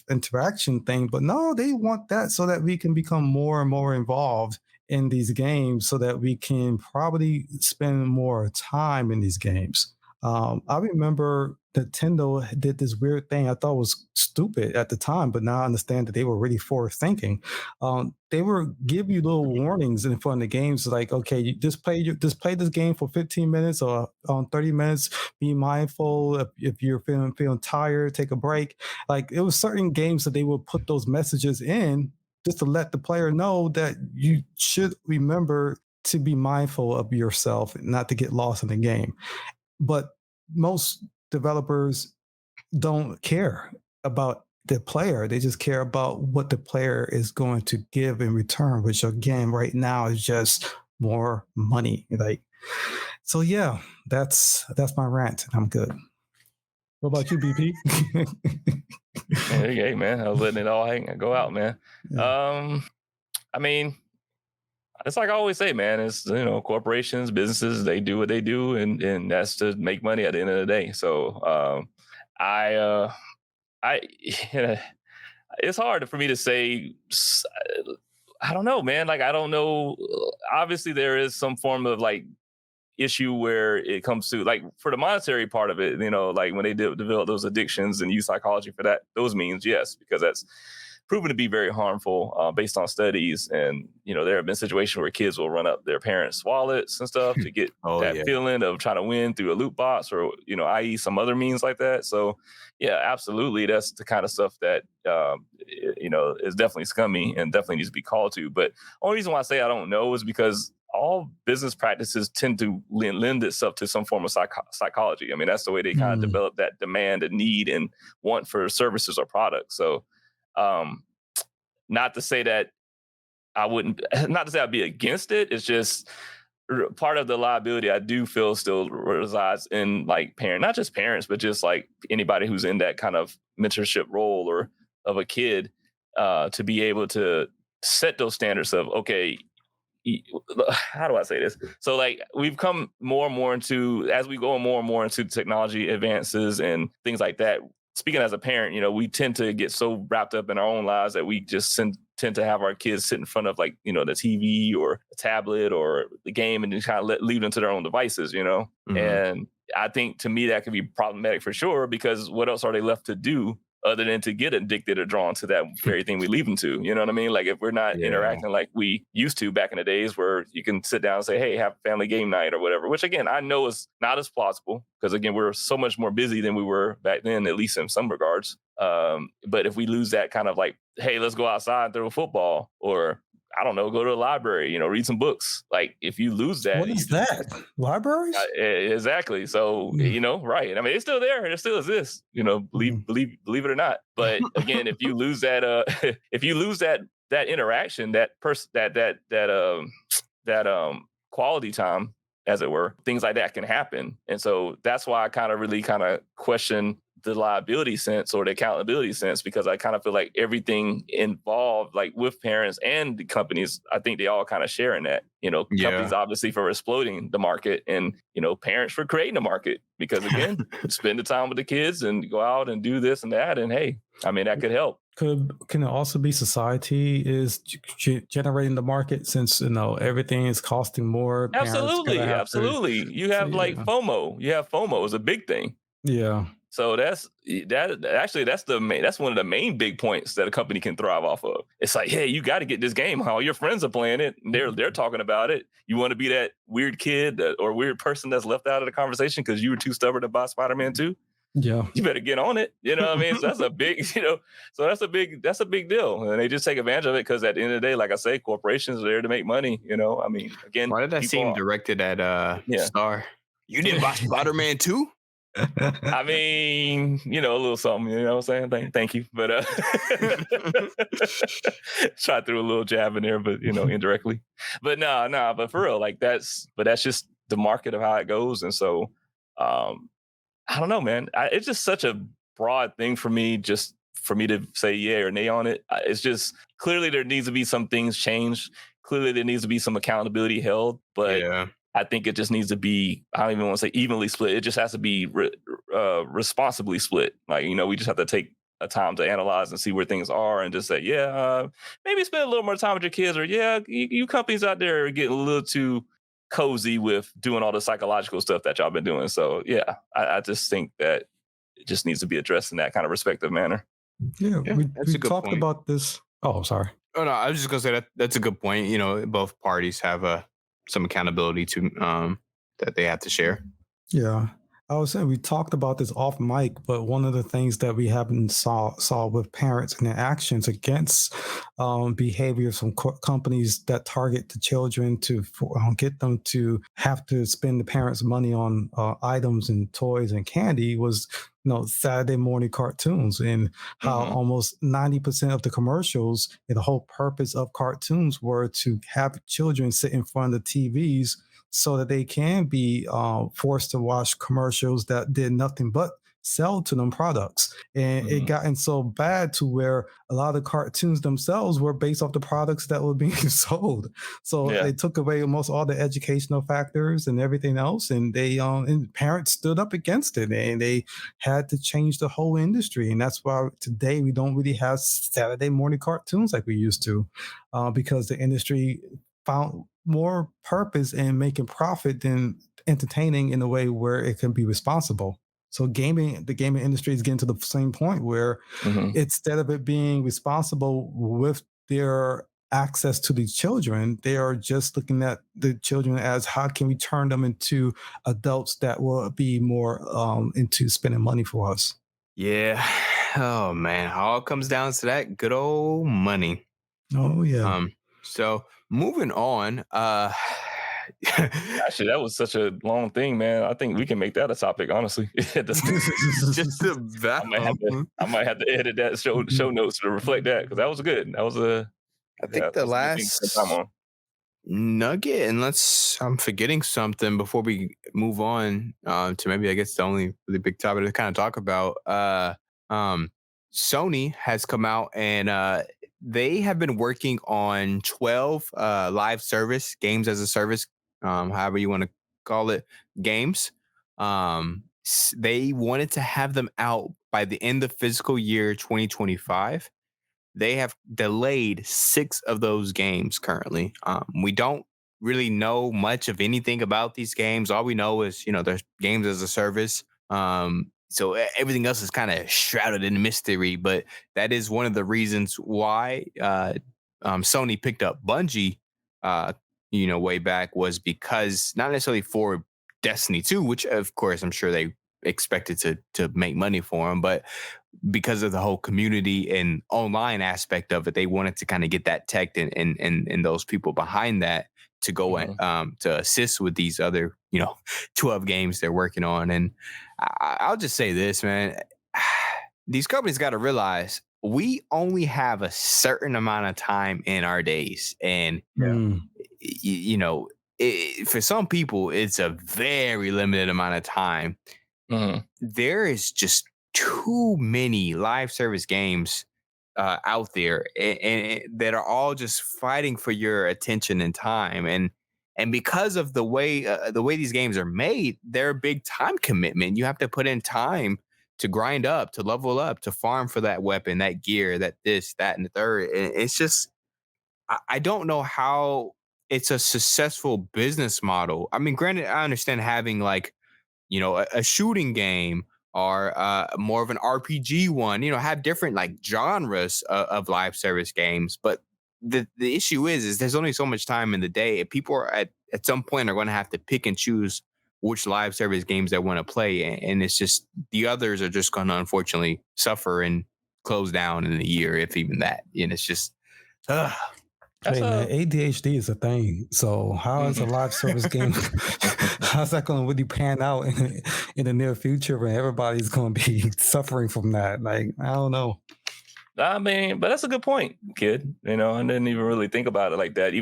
interaction thing, but no, they want that so that we can become more and more involved in these games so that we can probably spend more time in these games. I remember Nintendo did this weird thing I thought was stupid at the time, but now I understand that they were really forward thinking. They were give you little warnings in front of the games, like, okay, you just play this game for 15 minutes or 30 minutes. Be mindful if you're feeling tired, take a break. Like it was certain games that they would put those messages in just to let the player know that you should remember to be mindful of yourself, not to get lost in the game. But most developers don't care about the player. They just care about what the player is going to give in return, which again, right now is just more money. Like, so yeah, that's my rant. I'm good. What about you, BP? Hey, man, I was letting it all go out, man. Yeah. I mean, it's like I always say, man, it's, corporations, businesses, they do what they do, and that's to make money at the end of the day. So it's hard for me to say. I don't know, man. Like, I don't know. Obviously, there is some form of like issue where it comes to like for the monetary part of it, like when they develop those addictions and use psychology for that, those means, yes, because that's proven to be very harmful based on studies. And, there have been situations where kids will run up their parents' wallets and stuff to get feeling of trying to win through a loot box or, i.e. some other means like that. So, yeah, absolutely. That's the kind of stuff that, is definitely scummy and definitely needs to be called to. But only reason why I say I don't know is because all business practices tend to lend itself to some form of psychology. I mean, that's the way they kind of develop that demand and need and want for services or products. So, not to say that I'd be against it. It's just part of the liability I do feel still resides in like not just parents, but just like anybody who's in that kind of mentorship role or of a kid, to be able to set those standards of, okay, how do I say this? So like we've come more and more as we go more and more into technology advances and things like that. Speaking as a parent, we tend to get so wrapped up in our own lives that we just tend to have our kids sit in front of like, the TV or a tablet or the game and just kind of leave them to their own devices, Mm-hmm. And I think to me that could be problematic for sure, because what else are they left to do other than to get addicted or drawn to that very thing we leave them to? You know what I mean? Like if we're not interacting like we used to back in the days where you can sit down and say, hey, have family game night or whatever, which again, I know is not as plausible because again, we're so much more busy than we were back then, at least in some regards. But if we lose that kind of like, hey, let's go outside and throw a football, or I don't know, go to the library, read some books. Like if you lose that. What is that? Libraries? Exactly. So, right. I mean, it's still there and it still exists, believe it or not. But again, if you lose that, if you lose that interaction, that quality time, as it were, things like that can happen. And so that's why I kind of question the liability sense or the accountability sense, because I kind of feel like everything involved, like with parents and the companies, I think they all kind of share in that, companies obviously for exploiting the market and, parents for creating the market, because again, spend the time with the kids and go out and do this and that. And hey, I mean, that could help. Can it also be society is generating the market, since everything is costing more? Absolutely. You have like FOMO. You have FOMO is a big thing. Yeah. So that's one of the main big points that a company can thrive off of. It's like, hey, you got to get this game. All your friends are playing it. They're talking about it. You want to be that weird kid or weird person that's left out of the conversation because you were too stubborn to buy Spiderman 2. Yeah, you better get on it. You know what I mean? So that's a big, so that's a big deal. And they just take advantage of it because at the end of the day, like I say, corporations are there to make money. I mean, again, why did that seem directed at Star? You didn't buy Spider-Man 2? I mean, a little something, you know what I'm saying? Thank you. But try through a little jab in there, but indirectly. But but for real, like that's just the market of how it goes. And so I don't know, man. It's just such a broad thing for me, just for me to say yeah or nay on it. It's just clearly there needs to be some things changed. Clearly there needs to be some accountability held, but I think it just needs to be, I don't even want to say evenly split. It just has to be responsibly split. Like, we just have to take a time to analyze and see where things are and just say, maybe spend a little more time with your kids, or you companies out there are getting a little too cozy with doing all the psychological stuff that y'all been doing. So I just think that it just needs to be addressed in that kind of respective manner. Yeah, we talked about this. Oh, sorry. Oh no, I was just gonna say that's a good point. Both parties have some accountability to that they have to share. Yeah. I was saying we talked about this off mic, but one of the things that we haven't saw with parents and their actions against behaviors from companies that target the children to get them to have to spend the parents' money on items and toys and candy was Saturday morning cartoons, and how almost 90% of the commercials and the whole purpose of cartoons were to have children sit in front of the TVs so that they can be forced to watch commercials that did nothing but sell to them products. And it gotten so bad to where a lot of the cartoons themselves were based off the products that were being sold. So they took away almost all the educational factors and everything else. And they and parents stood up against it, and they had to change the whole industry. And that's why today we don't really have Saturday morning cartoons like we used to, because the industry found more purpose in making profit than entertaining in a way where it can be responsible. So the gaming industry is getting to the same point where instead of it being responsible with their access to these children, they are just looking at the children as how can we turn them into adults that will be more into spending money for us. Yeah. Oh man, all comes down to that good old money. Oh yeah. So moving on, actually, that was such a long thing, man. I think we can make that a topic, honestly. Just I might have to edit that show notes to reflect that, because that was good. That was I think the last nugget, unless I'm forgetting something before we move on to maybe I guess the only really big topic to kind of talk about. Sony has come out and they have been working on 12 live service games as a service, however you want to call it, games. They wanted to have them out by the end of fiscal year 2025. They have delayed 6 of those games currently. We don't really know much of anything about these games. All we know is, there's games as a service. So everything else is kind of shrouded in mystery, but that is one of the reasons why Sony picked up Bungie, way back, was because not necessarily for Destiny 2, which of course I'm sure they expected to make money for them, but because of the whole community and online aspect of it, they wanted to kind of get that tech and those people behind that to go and to assist with these other 12 games they're working on. And I'll just say this, man, these companies got to realize we only have a certain amount of time in our days, and for some people it's a very limited amount of time. There is just too many live service games out there and that are all just fighting for your attention and time, and because of the way these games are made, they're a big time commitment. You have to put in time to grind up, to level up, to farm for that weapon, that gear, that this, that, and the third. And it's just, I don't know how it's a successful business model. I mean, granted, I understand having like, a shooting game or more of an RPG one, have different like genres of live service games. But the issue is there's only so much time in the day. And people are at some point are going to have to pick and choose which live service games they want to play. And it's just, the others are just going to unfortunately suffer and close down in a year, if even that. And it's just, hey man, ADHD is a thing. So how is a live service game? How's that going to really pan out in the near future when everybody's going to be suffering from that? Like, I don't know. I mean, but that's a good point, kid. I didn't even really think about it like that.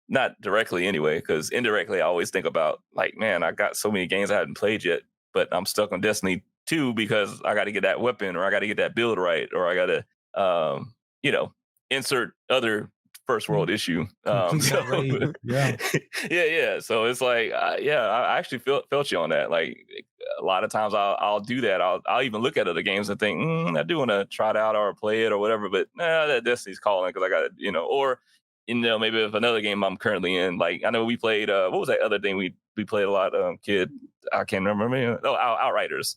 Not directly anyway, because indirectly I always think about like, man, I got so many games I hadn't played yet, but I'm stuck on Destiny too, because I got to get that weapon or I got to get that build right or I got to, insert other first world issue. Complete that raid. Yeah. yeah. So it's like, I actually felt you on that. Like a lot of times I'll do that. I'll even look at other games and think, I do want to try it out or play it or whatever, but that Destiny's calling because I got to, or maybe if another game I'm currently in, like I know we played, what was that other thing we played a lot, kid? I can't remember. Oh, Outriders.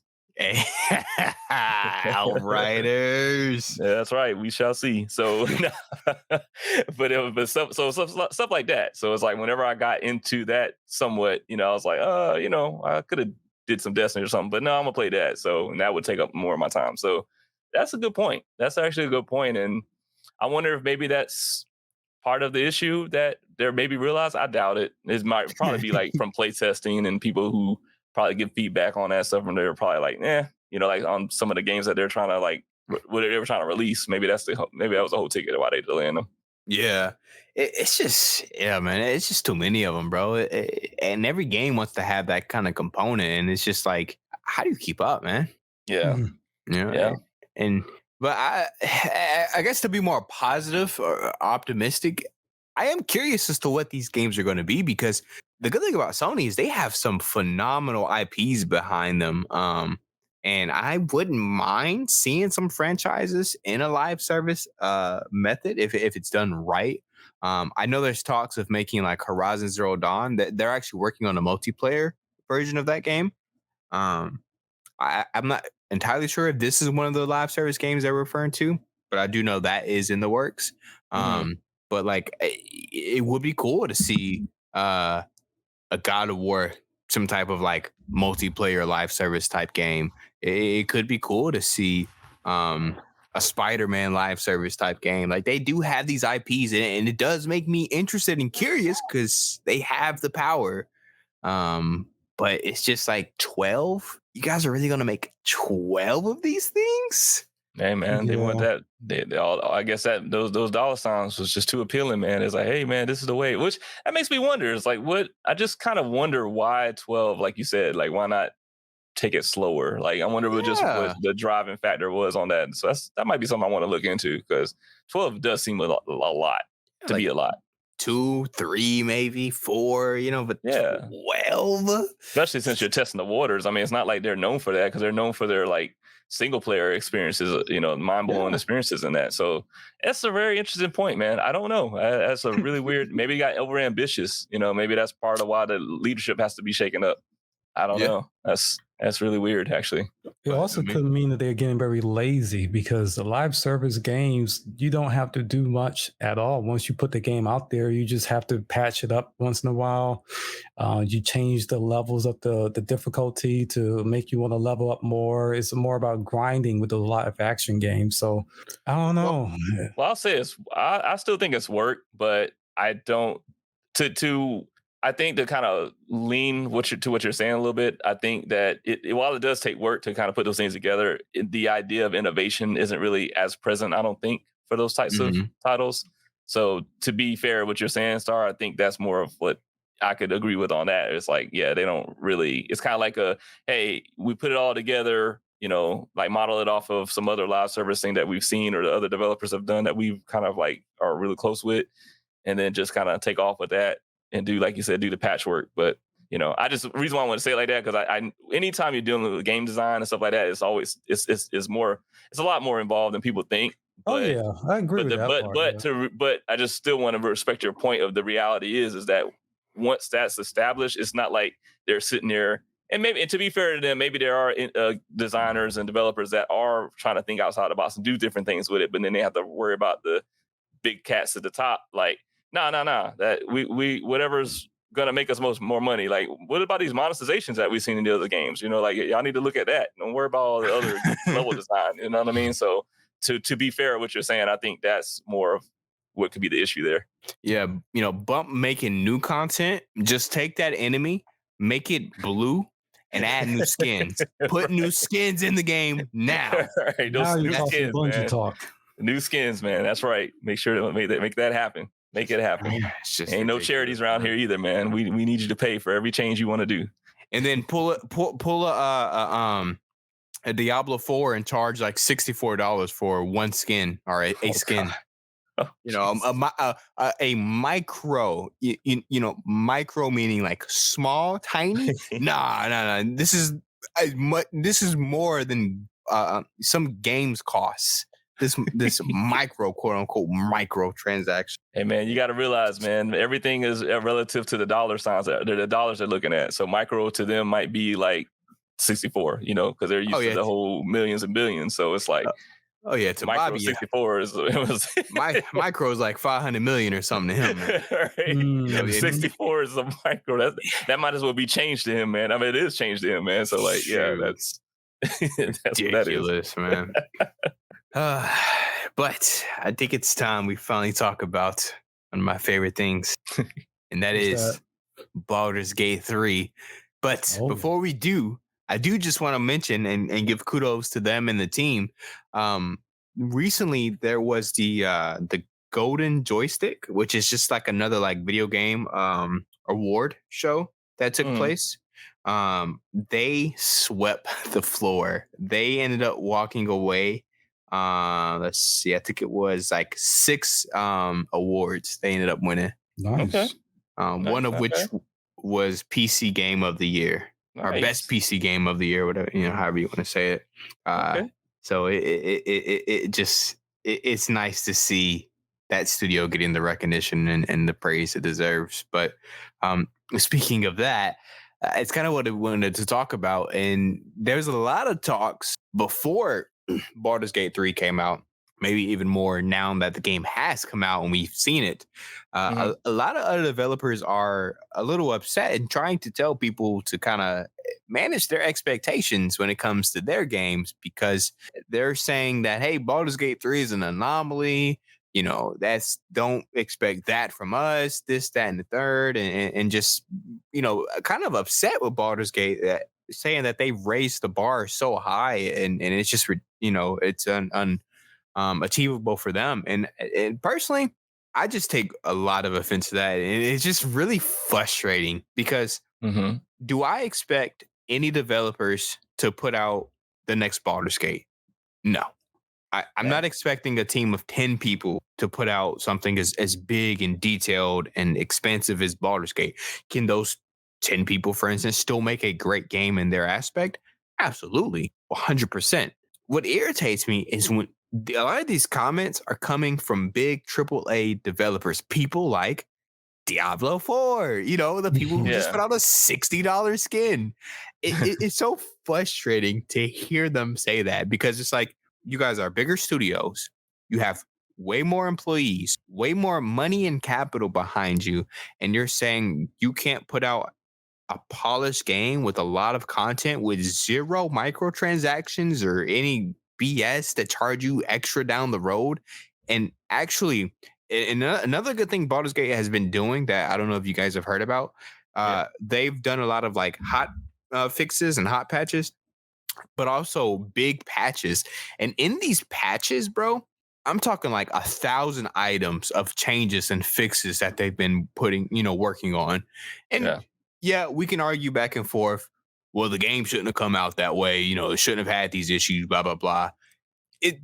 Outriders. Yeah, that's right. We shall see. So, but stuff like that. So it's like whenever I got into that somewhat, I was like, I could have did some Destiny or something, but no, I'm gonna play that. So and that would take up more of my time. So that's a good point. That's actually a good point. And I wonder if maybe that's part of the issue that they're maybe realize. I doubt it. It might probably be like from play testing and people who probably give feedback on that stuff, and they're probably like, like on some of the games that they're trying to like, what they were trying to release. Maybe that was the whole ticket of why they delaying them. Yeah, it's just man. It's just too many of them, bro. And every game wants to have that kind of component, and it's just like, how do you keep up, man? Yeah, yeah. But I guess to be more positive or optimistic, I am curious as to what these games are going to be, because the good thing about Sony is they have some phenomenal IPs behind them. And I wouldn't mind seeing some franchises in a live service method if it's done right. I know there's talks of making like Horizon Zero Dawn. That they're actually working on a multiplayer version of that game. I'm not entirely sure if this is one of the live service games they're referring to, but I do know that is in the works. But like, it would be cool to see a God of War, some type of like multiplayer live service type game. It could be cool to see a Spiderman live service type game. Like they do have these IPs, and it does make me interested and curious because they have the power. But it's just like 12. You guys are really gonna make 12 of these things? Hey man, they want that. They all, I guess that those dollar signs was just too appealing, man. It's like, hey man, this is the way. Which that makes me wonder. It's like, what? I just kind of wonder why 12, like you said, like why not take it slower? Like I wonder what the driving factor was on that. So that might be something I want to look into, because 12 does seem a lot to be a lot. 2, 3, maybe 4, but 12, especially since you're testing the waters. I mean, it's not like they're known for that, because they're known for their like single player experiences, mind-blowing experiences in that. So that's a very interesting point, man. I don't know. That's a really weird, maybe he got over ambitious, maybe that's part of why the leadership has to be shaken up. I don't know. That's really weird, actually. It also could mean that they're getting very lazy, because the live service games, you don't have to do much at all. Once you put the game out there, you just have to patch it up once in a while. You change the levels of the difficulty to make you want to level up more. It's more about grinding with the live action games. So I don't know. Well, I'll say this. I still think it's work, but I don't I think to kind of lean to what you're saying a little bit, I think that while it does take work to kind of put those things together, the idea of innovation isn't really as present, I don't think, for those types of titles. So to be fair, what you're saying, Star, I think that's more of what I could agree with on that. It's like, they don't really, it's kind of like hey, we put it all together, like model it off of some other live service thing that we've seen or the other developers have done that we've kind of like are really close with, and then just kind of take off with that and do, like you said, do the patchwork. But, the reason why I want to say it like that, because I anytime you're dealing with game design and stuff like that, it's always, it's a lot more involved than people think. But, I agree with that. But I just still want to respect your point of the reality is that once that's established, it's not like they're sitting there, and to be fair to them, maybe there are designers and developers that are trying to think outside the box and do different things with it, but then they have to worry about the big cats at the top, like, No. That we whatever's gonna make us more money. Like, what about these monetizations that we've seen in the other games? Like, y'all need to look at that. Don't worry about all the other level design. You know what I mean? So to be fair, what you're saying, I think that's more of what could be the issue there. Yeah, bump making new content. Just take that enemy, make it blue, and add new skins. Put new skins in the game now. Right, those new skins, man. Talk. New skins, man. That's right. Make sure to make that happen. Make it happen. Ain't ridiculous. No charities around here either, man. We need you to pay for every change you want to do. And then pull a a Diablo 4 and charge like $64 for one skin or a skin. God. Oh, You know, a micro, micro meaning like small, tiny. Nah. This is more than some games costs. This micro, quote unquote, micro transaction. Hey man, you got to realize, man, everything is relative to the dollar signs, the dollars they're looking at. So micro to them might be like 64, because they're used to the whole millions and billions. So it's like, to micro Bobby, 64 is micro is like 500 million or something to him. Man. Right? 64 is a micro. That might as well be changed to him, man. I mean, it is changed to him, man. So like, yeah, that's ridiculous, what that is. Man. But I think it's time we finally talk about one of my favorite things, and that is Baldur's Gate 3. But before we do, I do just want to mention and give kudos to them and the team. Recently, there was the Golden Joystick, which is just like another like video game award show that took place. They swept the floor. They ended up walking away. Let's see. I think it was like 6 awards they ended up winning. Nice. Okay. One of which was PC Game of the Year. Nice. Or best PC Game of the Year, whatever, however you want to say it. So it's nice to see that studio getting the recognition and the praise it deserves. But speaking of that, it's kind of what I wanted to talk about. And there's a lot of talks before Baldur's Gate 3 came out, maybe even more now that the game has come out and we've seen it. A lot of other developers are a little upset and trying to tell people to kind of manage their expectations when it comes to their games, because they're saying that, hey, Baldur's Gate 3 is an anomaly. Don't expect that from us, this, that, and the third, and just, kind of upset with Baldur's Gate, saying that they raised the bar so high and it's just, it's achievable for them. And personally, I just take a lot of offense to that. And it's just really frustrating because do I expect any developers to put out the next Baldur's Gate? No. I'm not expecting a team of 10 people to put out something as big and detailed and expansive as Baldur's Gate. Can those 10 people, for instance, still make a great game in their aspect? Absolutely, 100%. What irritates me is when a lot of these comments are coming from big AAA developers, people like Diablo 4, the people who just put out a $60 skin. It's so frustrating to hear them say that, because it's like, you guys are bigger studios. You have way more employees, way more money and capital behind you. And you're saying you can't put out a polished game with a lot of content with 0 microtransactions or any BS that charge you extra down the road. And actually, another good thing Baldur's Gate has been doing that I don't know if you guys have heard about, they've done a lot of like hot fixes and hot patches, but also big patches. And in these patches, bro, I'm talking like 1,000 items of changes and fixes that they've been working on. And we can argue back and forth. Well, the game shouldn't have come out that way. It shouldn't have had these issues, blah, blah, blah.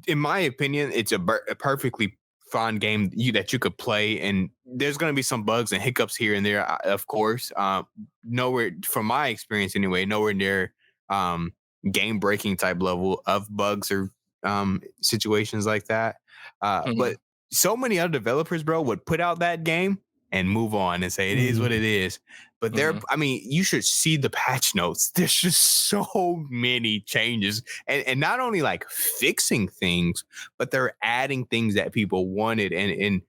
In my opinion, it's a perfectly fun game that you could play. And there's going to be some bugs and hiccups here and there, of course. Nowhere, from my experience anyway, nowhere near game breaking type level of bugs or situations like that. But so many other developers, bro, would put out that game and move on and say it is what it is. But you should see the patch notes. There's just so many changes, and not only like fixing things, but they're adding things that people wanted and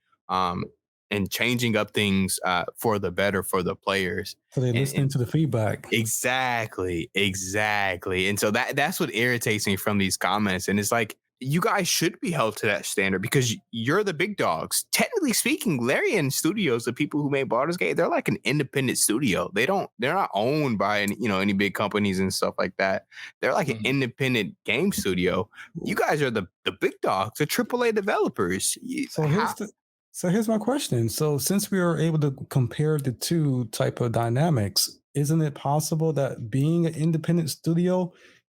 changing up things for the better for the players. So they're listening to the feedback. Exactly. And so that's what irritates me from these comments. And it's like, you guys should be held to that standard because you're the big dogs. Technically speaking, Larian Studios, the people who made Baldur's Gate, they're like an independent studio. They're not owned by any big companies and stuff like that. They're like an independent game studio. You guys are the big dogs, the AAA developers. So here's my question. So since we are able to compare the two type of dynamics, isn't it possible that being an independent studio,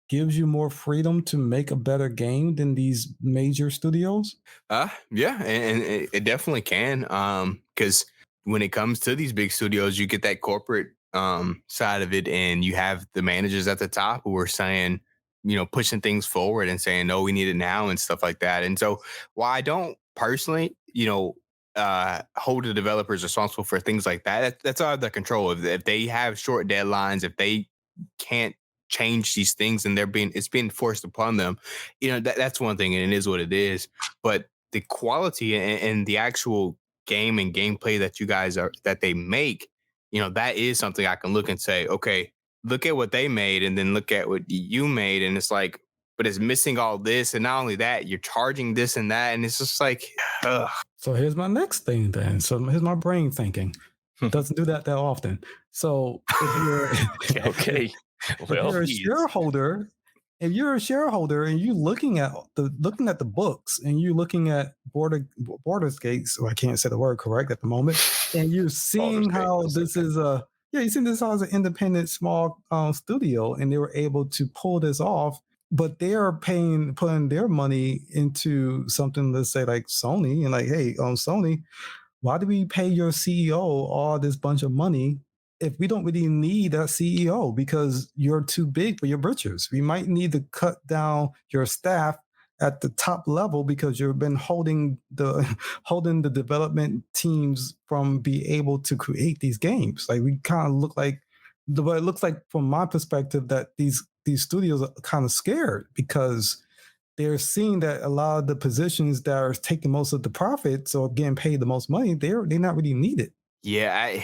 gives you more freedom to make a better game than these major studios? Yeah, and it definitely can. Because when it comes to these big studios, you get that corporate side of it, and you have the managers at the top who are saying, pushing things forward and saying, no, we need it now and stuff like that. And so, while I don't personally, hold the developers responsible for things like that, that's out of their control. If they have short deadlines, if they can't change these things and it's being forced upon them, that's one thing, and it is what it is. But the quality and the actual game and gameplay that they make, that is something I can look and say, okay, look at what they made, and then look at what you made, and it's like, but it's missing all this, and not only that, you're charging this and that, and it's just like, ugh. So here's my next thing then. So here's my brain thinking. Doesn't do that often. So if you're Okay. Well, if you're a shareholder and you're looking at the books and you're looking at Baldur's Gates, or I can't say the word correct at the moment, and you're seeing how this is you see this as an independent small studio, and they were able to pull this off, but they're putting their money into something, let's say like Sony, and like, hey, Sony, why do we pay your CEO all this bunch of money if we don't really need that CEO because you're too big for your britches? We might need to cut down your staff at the top level because you've been holding the development teams from being able to create these games. Like, we kind of look like it looks like from my perspective that these studios are kind of scared because they're seeing that a lot of the positions that are taking most of the profits or getting paid the most money, they're not really needed. Yeah,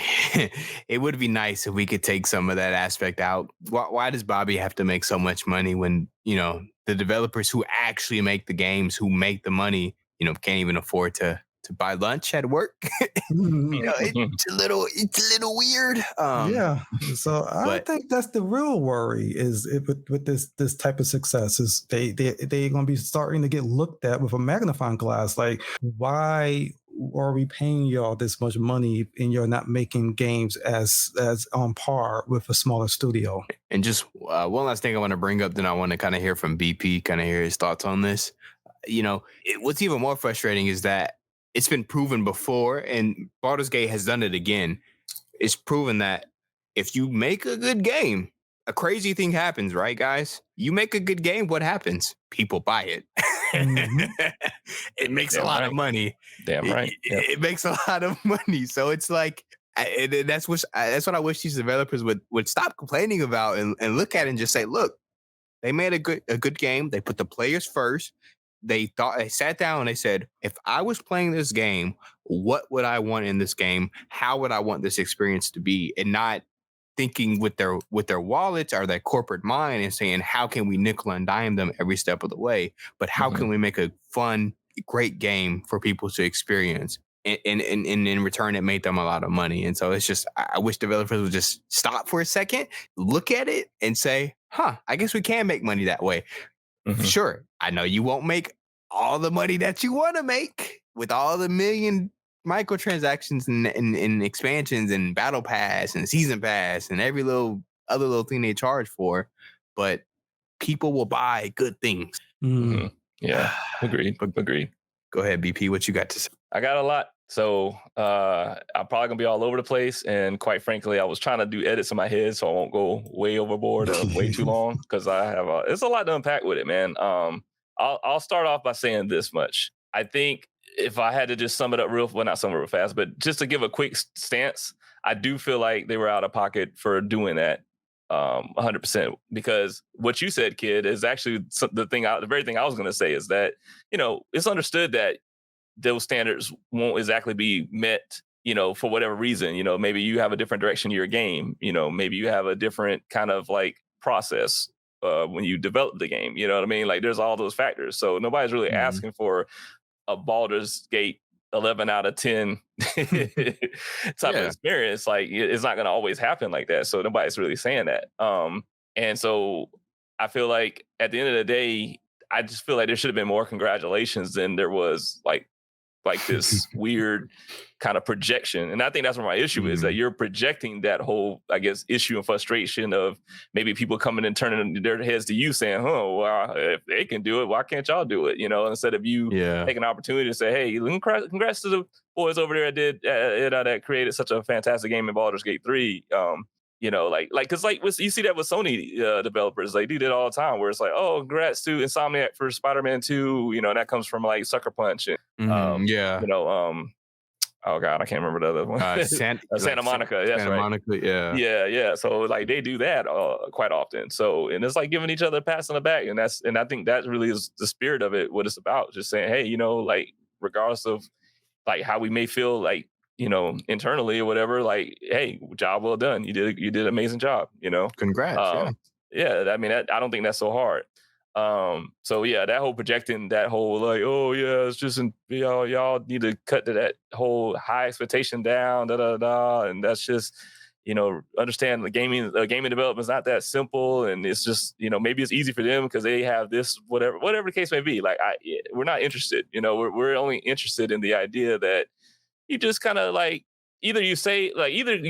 it would be nice if we could take some of that aspect out. Why does Bobby have to make so much money when, the developers who actually make the games, who make the money, can't even afford to buy lunch at work? It's a little weird. Yeah. So I think that's the real worry is with this type of success is they're going to be starting to get looked at with a magnifying glass. Like, why are we paying y'all this much money and you're not making games as on par with a smaller studio? And just one last thing I want to bring up, then I want to kind of hear from BP, kind of hear his thoughts on this. What's even more frustrating is that it's been proven before, and Baldur's Gate has done it again. It's proven that if you make a good game, a crazy thing happens, right, guys? You make a good game, what happens? People buy it. Mm-hmm. It makes a lot of money. Damn right. Yep. It makes a lot of money. So it's like, that's what I wish these developers would stop complaining about and look at it and just say, look, they made a good game. They put the players first. They sat down and they said, if I was playing this game, what would I want in this game? How would I want this experience to be? And not thinking with their wallets or their corporate mind and saying, how can we nickel and dime them every step of the way? But how can we make a fun, great game for people to experience? And in return, it made them a lot of money. And so it's just, I wish developers would just stop for a second, look at it and say, I guess we can make money that way. Mm-hmm. Sure, I know you won't make all the money that you want to make with all the million microtransactions and expansions and battle pass and season pass and every other little thing they charge for, but people will buy good things. Mm-hmm. Yeah, agreed. Go ahead, BP. What you got to say? I got a lot. So I'm probably gonna be all over the place, and quite frankly, I was trying to do edits in my head, so I won't go way overboard or way too long because I have it's a lot to unpack with it, man. I'll start off by saying this much. I think if I had to just sum it up not sum it real fast, but just to give a quick stance, I do feel like they were out of pocket for doing that 100%, because what you said, kid, is actually the very thing I was going to say is that, it's understood that those standards won't exactly be met, for whatever reason. Maybe you have a different direction to your game, maybe you have a different kind of like process when you develop the game, you know what I mean? Like, there's all those factors. So nobody's really asking for a Baldur's Gate 11 out of 10 type of experience. Like, it's not going to always happen like that. So nobody's really saying that. And so I feel like at the end of the day, I just feel like there should have been more congratulations than there was like like this weird kind of projection. And I think that's where my issue is, that you're projecting that whole, I guess, issue and frustration of maybe people coming and turning their heads to you saying, oh, well, if they can do it, why can't y'all do it? You know, instead of you taking an opportunity to say, hey, congrats to the boys over there that created such a fantastic game in Baldur's Gate 3. You know, because you see that with Sony developers, they do that all the time, where it's like, oh, congrats to Insomniac for Spider-Man 2. You know, that comes from like Sucker Punch and you know, oh god, I can't remember the other one. Santa Monica. That's right. Monica, yeah. So like they do that quite often. So, and it's like giving each other a pass on the back, and I think that really is the spirit of it. What it's about, just saying, hey, you know, like regardless of like how we may feel like, you know, internally or whatever, like, hey, job well done. You did an amazing job. You know, congrats. Yeah. I mean, I don't think that's so hard. So yeah, that whole projecting, that whole like, oh yeah, it's just y'all need to cut to that whole high expectation down, and that's just, you know, understand the gaming development is not that simple, and it's just, you know, maybe it's easy for them because they have this whatever the case may be. Like we're not interested. You know, we're only interested in the idea that you just kind of like either you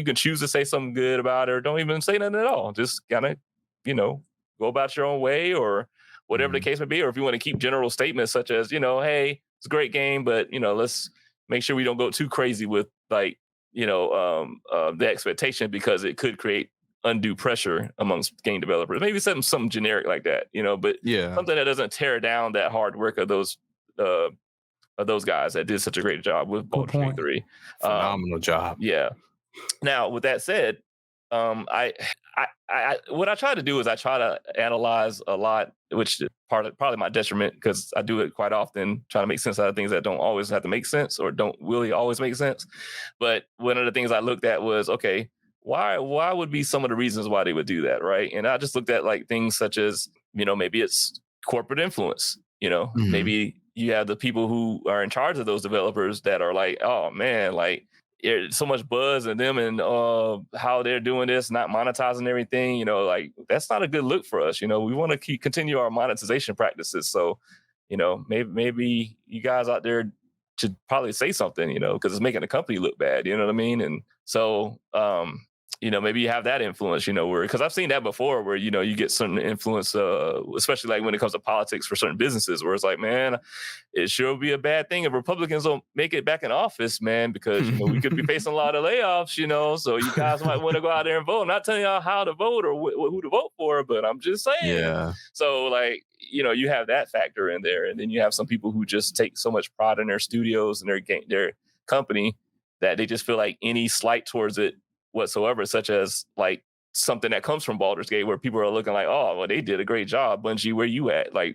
can choose to say something good about it or don't even say nothing at all. Just kind of, you know, go about your own way or whatever the case may be. Or if you want to keep general statements such as, you know, hey, it's a great game, but, you know, let's make sure we don't go too crazy with like, you know, the expectation, because it could create undue pressure amongst game developers. Maybe something generic like that, you know, but something that doesn't tear down that hard work of those guys that did such a great job with Baldur's Gate 3. Phenomenal job. Yeah. Now, with that said, I what I try to do is I try to analyze a lot, which is probably my detriment, because I do it quite often, trying to make sense out of things that don't always have to make sense or don't really always make sense. But one of the things I looked at was, okay, why would be some of the reasons why they would do that, right? And I just looked at like things such as, you know, maybe it's corporate influence, you know, maybe you have the people who are in charge of those developers that are like, oh man, like there's so much buzz in them and how they're doing this, not monetizing everything, you know, like that's not a good look for us. You know, we want to continue our monetization practices. So, you know, maybe you guys out there should probably say something, you know, because it's making the company look bad. You know what I mean? And so, you know, maybe you have that influence, you know, where, because I've seen that before where, you know, you get certain influence, especially like when it comes to politics for certain businesses, where it's like, man, it sure would be a bad thing if Republicans don't make it back in office, man, because, you know, we could be facing a lot of layoffs, you know, so you guys might want to go out there and vote. I'm not telling y'all how to vote or who to vote for, but I'm just saying. Yeah. So like, you know, you have that factor in there. And then you have some people who just take so much pride in their studios and their company that they just feel like any slight towards it whatsoever, such as like something that comes from Baldur's Gate, where people are looking like, oh, well, they did a great job, Bungie, where you at? Like,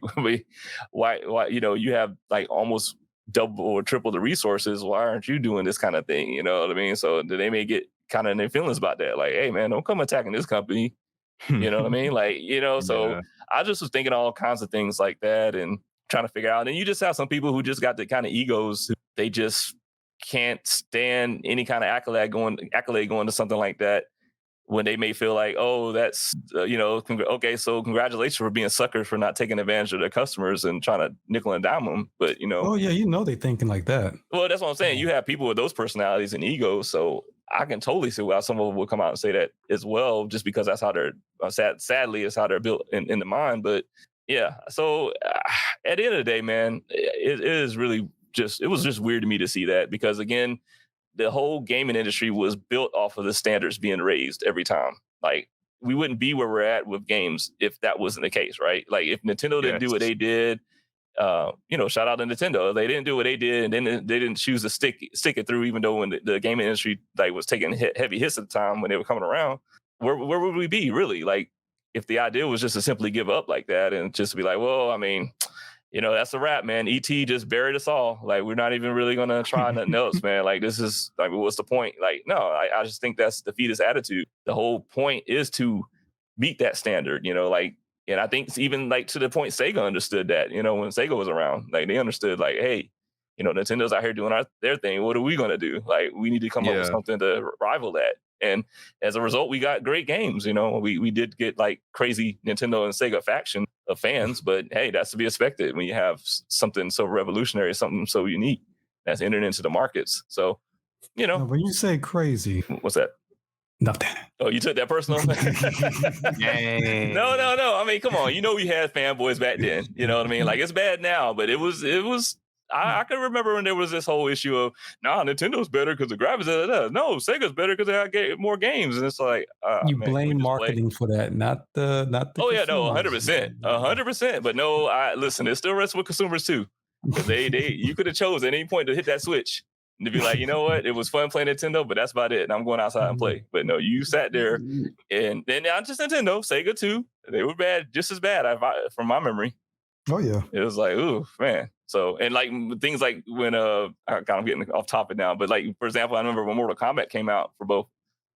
why, you know, you have like almost double or triple the resources. Why aren't you doing this kind of thing? You know what I mean? So they may get kind of in their feelings about that. Like, hey, man, don't come attacking this company. You know what I mean? Like, you know, so I just was thinking all kinds of things like that and trying to figure out. And you just have some people who just got the kind of egos. They just can't stand any kind of accolade going to something like that, when they may feel like, oh, that's, you know, okay, so congratulations for being suckers for not taking advantage of their customers and trying to nickel and dime them. But, you know. Oh, yeah, you know they're thinking like that. Well, that's what I'm saying. You have people with those personalities and egos, so I can totally see why some of them will come out and say that as well, just because that's how they're, sadly, it's how they're built in the mind. But, yeah, so at the end of the day, man, it is really it was just weird to me to see that, because again, the whole gaming industry was built off of the standards being raised every time. Like, we wouldn't be where we're at with games if that wasn't the case, right? Like, if Nintendo didn't do what they did, you know, shout out to Nintendo. They didn't do what they did, and then they didn't choose to stick it through, even though when the gaming industry like was taking heavy hits at the time when they were coming around. Where would we be, really? Like, if the idea was just to simply give up like that and just be like, well, I mean, you know, that's a wrap, man. E.T. just buried us all. Like, we're not even really going to try nothing else, man. Like, this is, like, what's the point? Like, no, I just think that's defeatist attitude. The whole point is to meet that standard, you know, like, and I think it's even, like, to the point Sega understood that, you know, when Sega was around. Like, they understood, like, hey, you know, Nintendo's out here doing their thing. What are we going to do? Like, we need to come up with something to rival that. And as a result, we got great games. You know, we did get like crazy Nintendo and Sega faction of fans, but hey, that's to be expected when you have something so revolutionary, something so unique. that's entered into the markets. So, No, when you say crazy, what's that? Nothing. Oh, you took that personal? No. I mean, come on. We had fanboys back then. You know what I mean? Like, it's bad now, but it was. I can remember when there was this whole issue of, Nintendo's better because the graphics. No, Sega's better because they got more games, and it's like you blame marketing for that, not the. Oh yeah, no, 100%, 100%. But no, listen. It still rests with consumers too, because you could have chose at any point to hit that switch. And to be like, you know what? It was fun playing Nintendo, but that's about it. And I'm going outside and play. But no, you sat there, and then not just Nintendo, Sega too. They were bad, just as bad, from my memory. Oh yeah, it was like, ooh, man. So, and like things like when I'm getting off topic now, but like for example, I remember when Mortal Kombat came out for both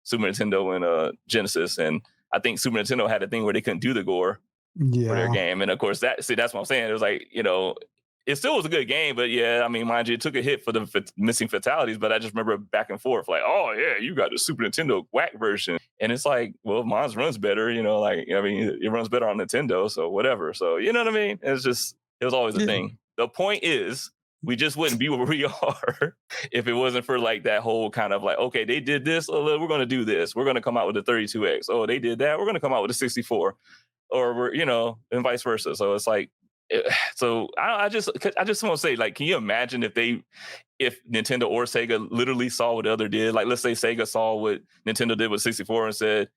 Super Nintendo and Genesis, and I think Super Nintendo had a thing where they couldn't do the gore for their game, and of course that's what I'm saying. It was like, it still was a good game, but yeah, I mean, mind you, it took a hit for the missing fatalities, but I just remember back and forth, like, oh yeah, you got the Super Nintendo whack version. And it's like, well, mine runs better, it runs better on Nintendo, so whatever. So, you know what I mean? It was always a thing. The point is, we just wouldn't be where we are if it wasn't for like that whole kind of like, okay, they did this, we're going to do this. We're going to come out with a 32X. Oh, they did that. We're going to come out with a 64, or we're, and vice versa. So it's like, so I just want to say, like, can you imagine if Nintendo or Sega literally saw what the other did? Like, let's say Sega saw what Nintendo did with 64 and said,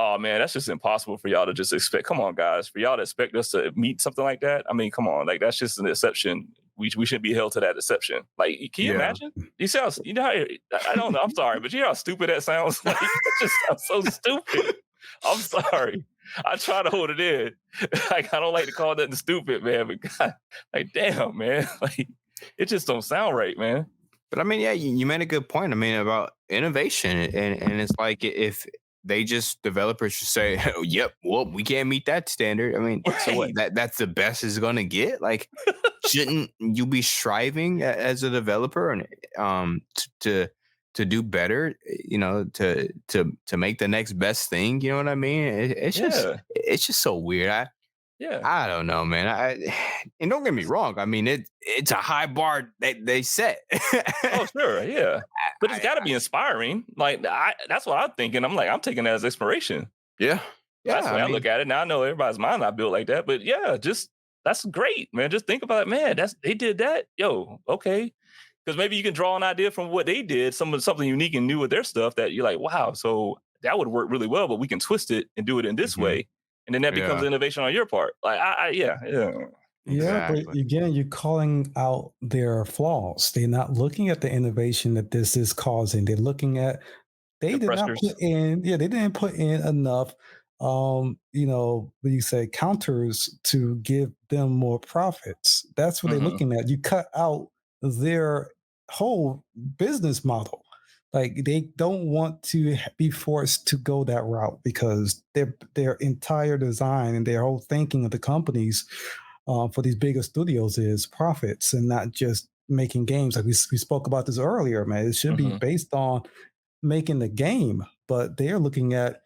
oh man, that's just impossible for y'all to just expect. Come on, guys, for y'all to expect us to meet something like that. I mean, come on, like that's just an exception. We shouldn't be held to that exception. Like, can you imagine? You sound, I don't know. I'm sorry, but you know how stupid that sounds. Like, that just sounds so stupid. I'm sorry. I try to hold it in. Like, I don't like to call that stupid, man. But God, like, damn, man. Like, it just don't sound right, man. But I mean, yeah, you made a good point. I mean, about innovation, and it's like if they just developers just say, oh, "Yep, well, we can't meet that standard." I mean, so what? That's the best is gonna get. Like, shouldn't you be striving as a developer and to do better, to make the next best thing, you know what I mean? It's just so weird. I don't know, man. And don't get me wrong. I mean, it's a high bar they set. Oh, sure, yeah. But it's got to be inspiring. Like, that's what I'm thinking. I'm like, I'm taking that as inspiration. Yeah. That's the way I look at it. Now I know everybody's mind not built like that, but yeah, that's great, man. Just think about it, man. They did that. Yo, okay. Because maybe you can draw an idea from what they did, something unique and new with their stuff that you're like, wow, so that would work really well, but we can twist it and do it in this way. And then that becomes innovation on your part. Like, yeah. Exactly. But again, you're calling out their flaws. They're not looking at the innovation that this is causing. They're looking at, they didn't put in enough, what you say, counters to give them more profits. That's what they're looking at. You cut out their whole business model. Like, they don't want to be forced to go that route because their entire design and their whole thinking of the companies for these bigger studios is profits and not just making games. Like we spoke about this earlier, man. It should be based on making the game, but they're looking at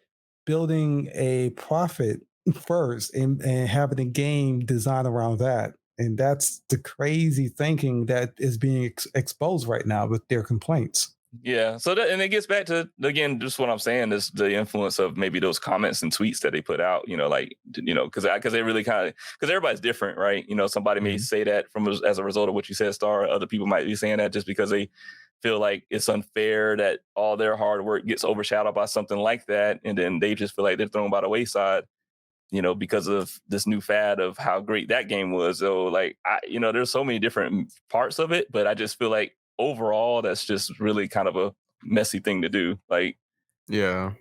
building a profit first and having a game designed around that. And that's the crazy thinking that is being exposed right now with their complaints. Yeah. So and it gets back to, again, just what I'm saying is the influence of maybe those comments and tweets that they put out, because they really because everybody's different, right? Somebody may say that as a result of what you said, Star. Other people might be saying that just because they feel like it's unfair that all their hard work gets overshadowed by something like that. And then they just feel like they're thrown by the wayside, because of this new fad of how great that game was. So like, there's so many different parts of it, but I just feel like overall, that's just really kind of a messy thing to do. Like, there's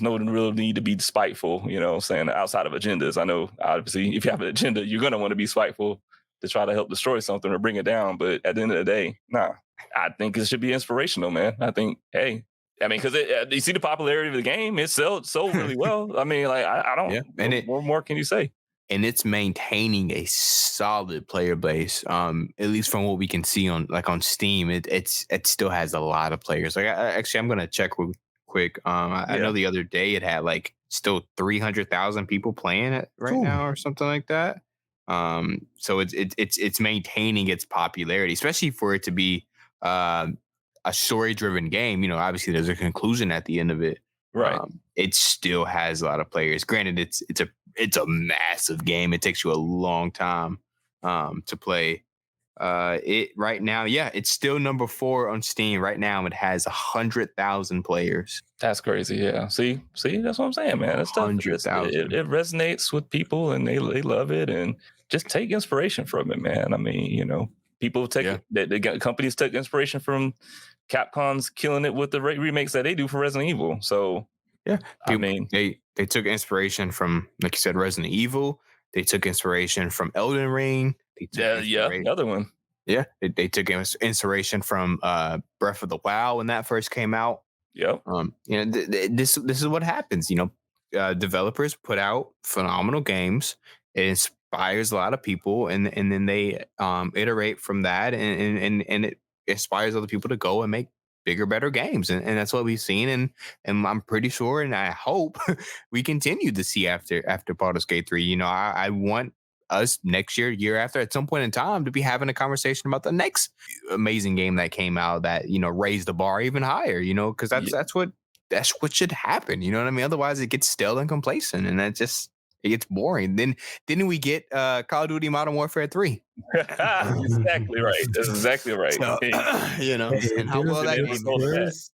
no real need to be spiteful, saying outside of agendas. I know, obviously, if you have an agenda, you're going to want to be spiteful to try to help destroy something or bring it down. But at the end of the day, I think it should be inspirational, man. I think, because you see the popularity of the game, it sold really well. I mean, like, I don't, what more can you say? And it's maintaining a solid player base. At least from what we can see on Steam, it still has a lot of players. Like, I'm gonna check real quick. I know the other day it had like still 300,000 people playing it right now or something like that. So it's maintaining its popularity, especially for it to be a story-driven game. Obviously there's a conclusion at the end of it. Right. It still has a lot of players. Granted, it's a massive game. It takes you a long time to play. It right now, it's still number 4 on Steam right now. It has 100,000 players. That's crazy. Yeah. See, that's what I'm saying, man. That stuff, 100,000. It resonates with people, and they love it, and just take inspiration from it, man. I mean, people take companies took inspiration from Capcom's killing it with the remakes that they do for Resident Evil. So yeah, I mean, they took inspiration from, like you said, Resident Evil. They took inspiration from Elden Ring. Another one. Yeah, they took inspiration from Breath of the Wild when that first came out. Yep. This is what happens. Developers put out phenomenal games. It inspires a lot of people, and then they iterate from that, and it inspires other people to go and make bigger, better games, and that's what we've seen, and I'm pretty sure, and I hope we continue to see after Baldur's Gate 3. I want us next year after, at some point in time, to be having a conversation about the next amazing game that came out that raised the bar even higher. Because that's what should happen. You know what I mean? Otherwise, it gets stale and complacent, and it gets boring. Then didn't we get Call of Duty Modern Warfare 3? Exactly right. That's exactly right. So, and how well that game is.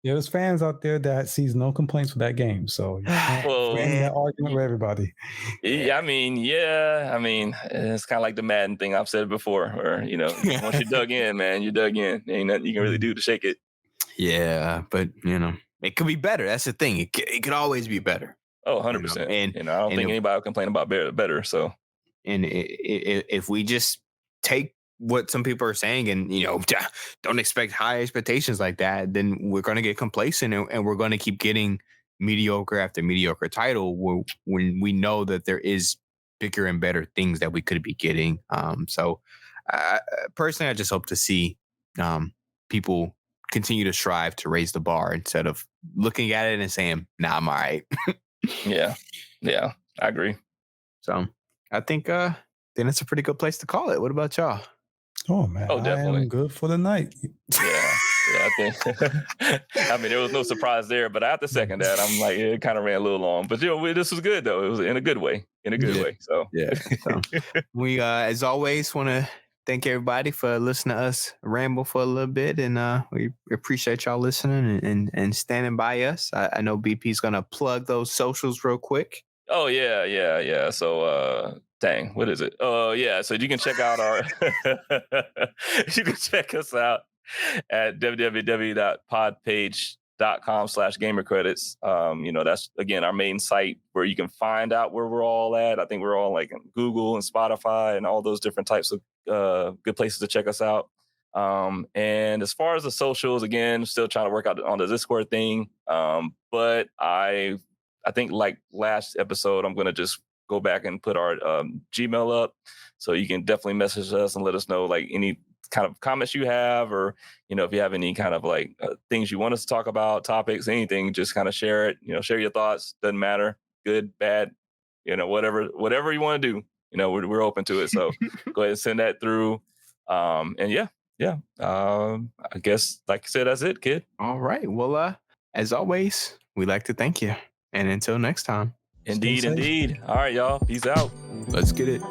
There's fans out there that sees no complaints with that game. So you can't frame that argument with everybody. I mean, it's kind of like the Madden thing I've said before, where once you dug in, man, you dug in. There ain't nothing you can really do to shake it. Yeah, but it could be better. That's the thing. It could always be better. Oh, 100%. And I don't think anybody will complain about better. So, and if we just take what some people are saying and don't expect high expectations like that, then we're going to get complacent, and we're going to keep getting mediocre after mediocre title when we know that there is bigger and better things that we could be getting. So personally, I just hope to see people continue to strive to raise the bar instead of looking at it and saying, "Nah, I'm all right." Yeah, I agree. So I think that's a pretty good place to call it. What about y'all? Oh man, definitely. I am good for the night. Yeah, I think. I mean, there was no surprise there, but after second that, I'm like, it kind of ran a little long. But this was good though. It was in a good way. So So we, as always, want to thank everybody for listening to us ramble for a little bit, and we appreciate y'all listening and standing by us. I know BP's gonna plug those socials real quick. Oh yeah. So dang, what is it? Oh yeah. So you can check out you can check us out at www.podpage.com/gamercredits. That's again our main site where you can find out where we're all at. I think we're all like in Google and Spotify and all those different types of good places to check us out. And as far as the socials, again, still trying to work out on the Discord thing. But I think like last episode, I'm going to just go back and put our Gmail up. So you can definitely message us and let us know like any kind of comments you have, or, if you have any kind of like things you want us to talk about, topics, anything, just kind of share it, share your thoughts. Doesn't matter. Good, bad, whatever you want to do, we're open to it. So go ahead and send that through. And yeah. I guess, like I said, that's it, kid. All right. Well, as always, we'd like to thank you. And until next time. Indeed. All right, y'all. Peace out. Let's get it.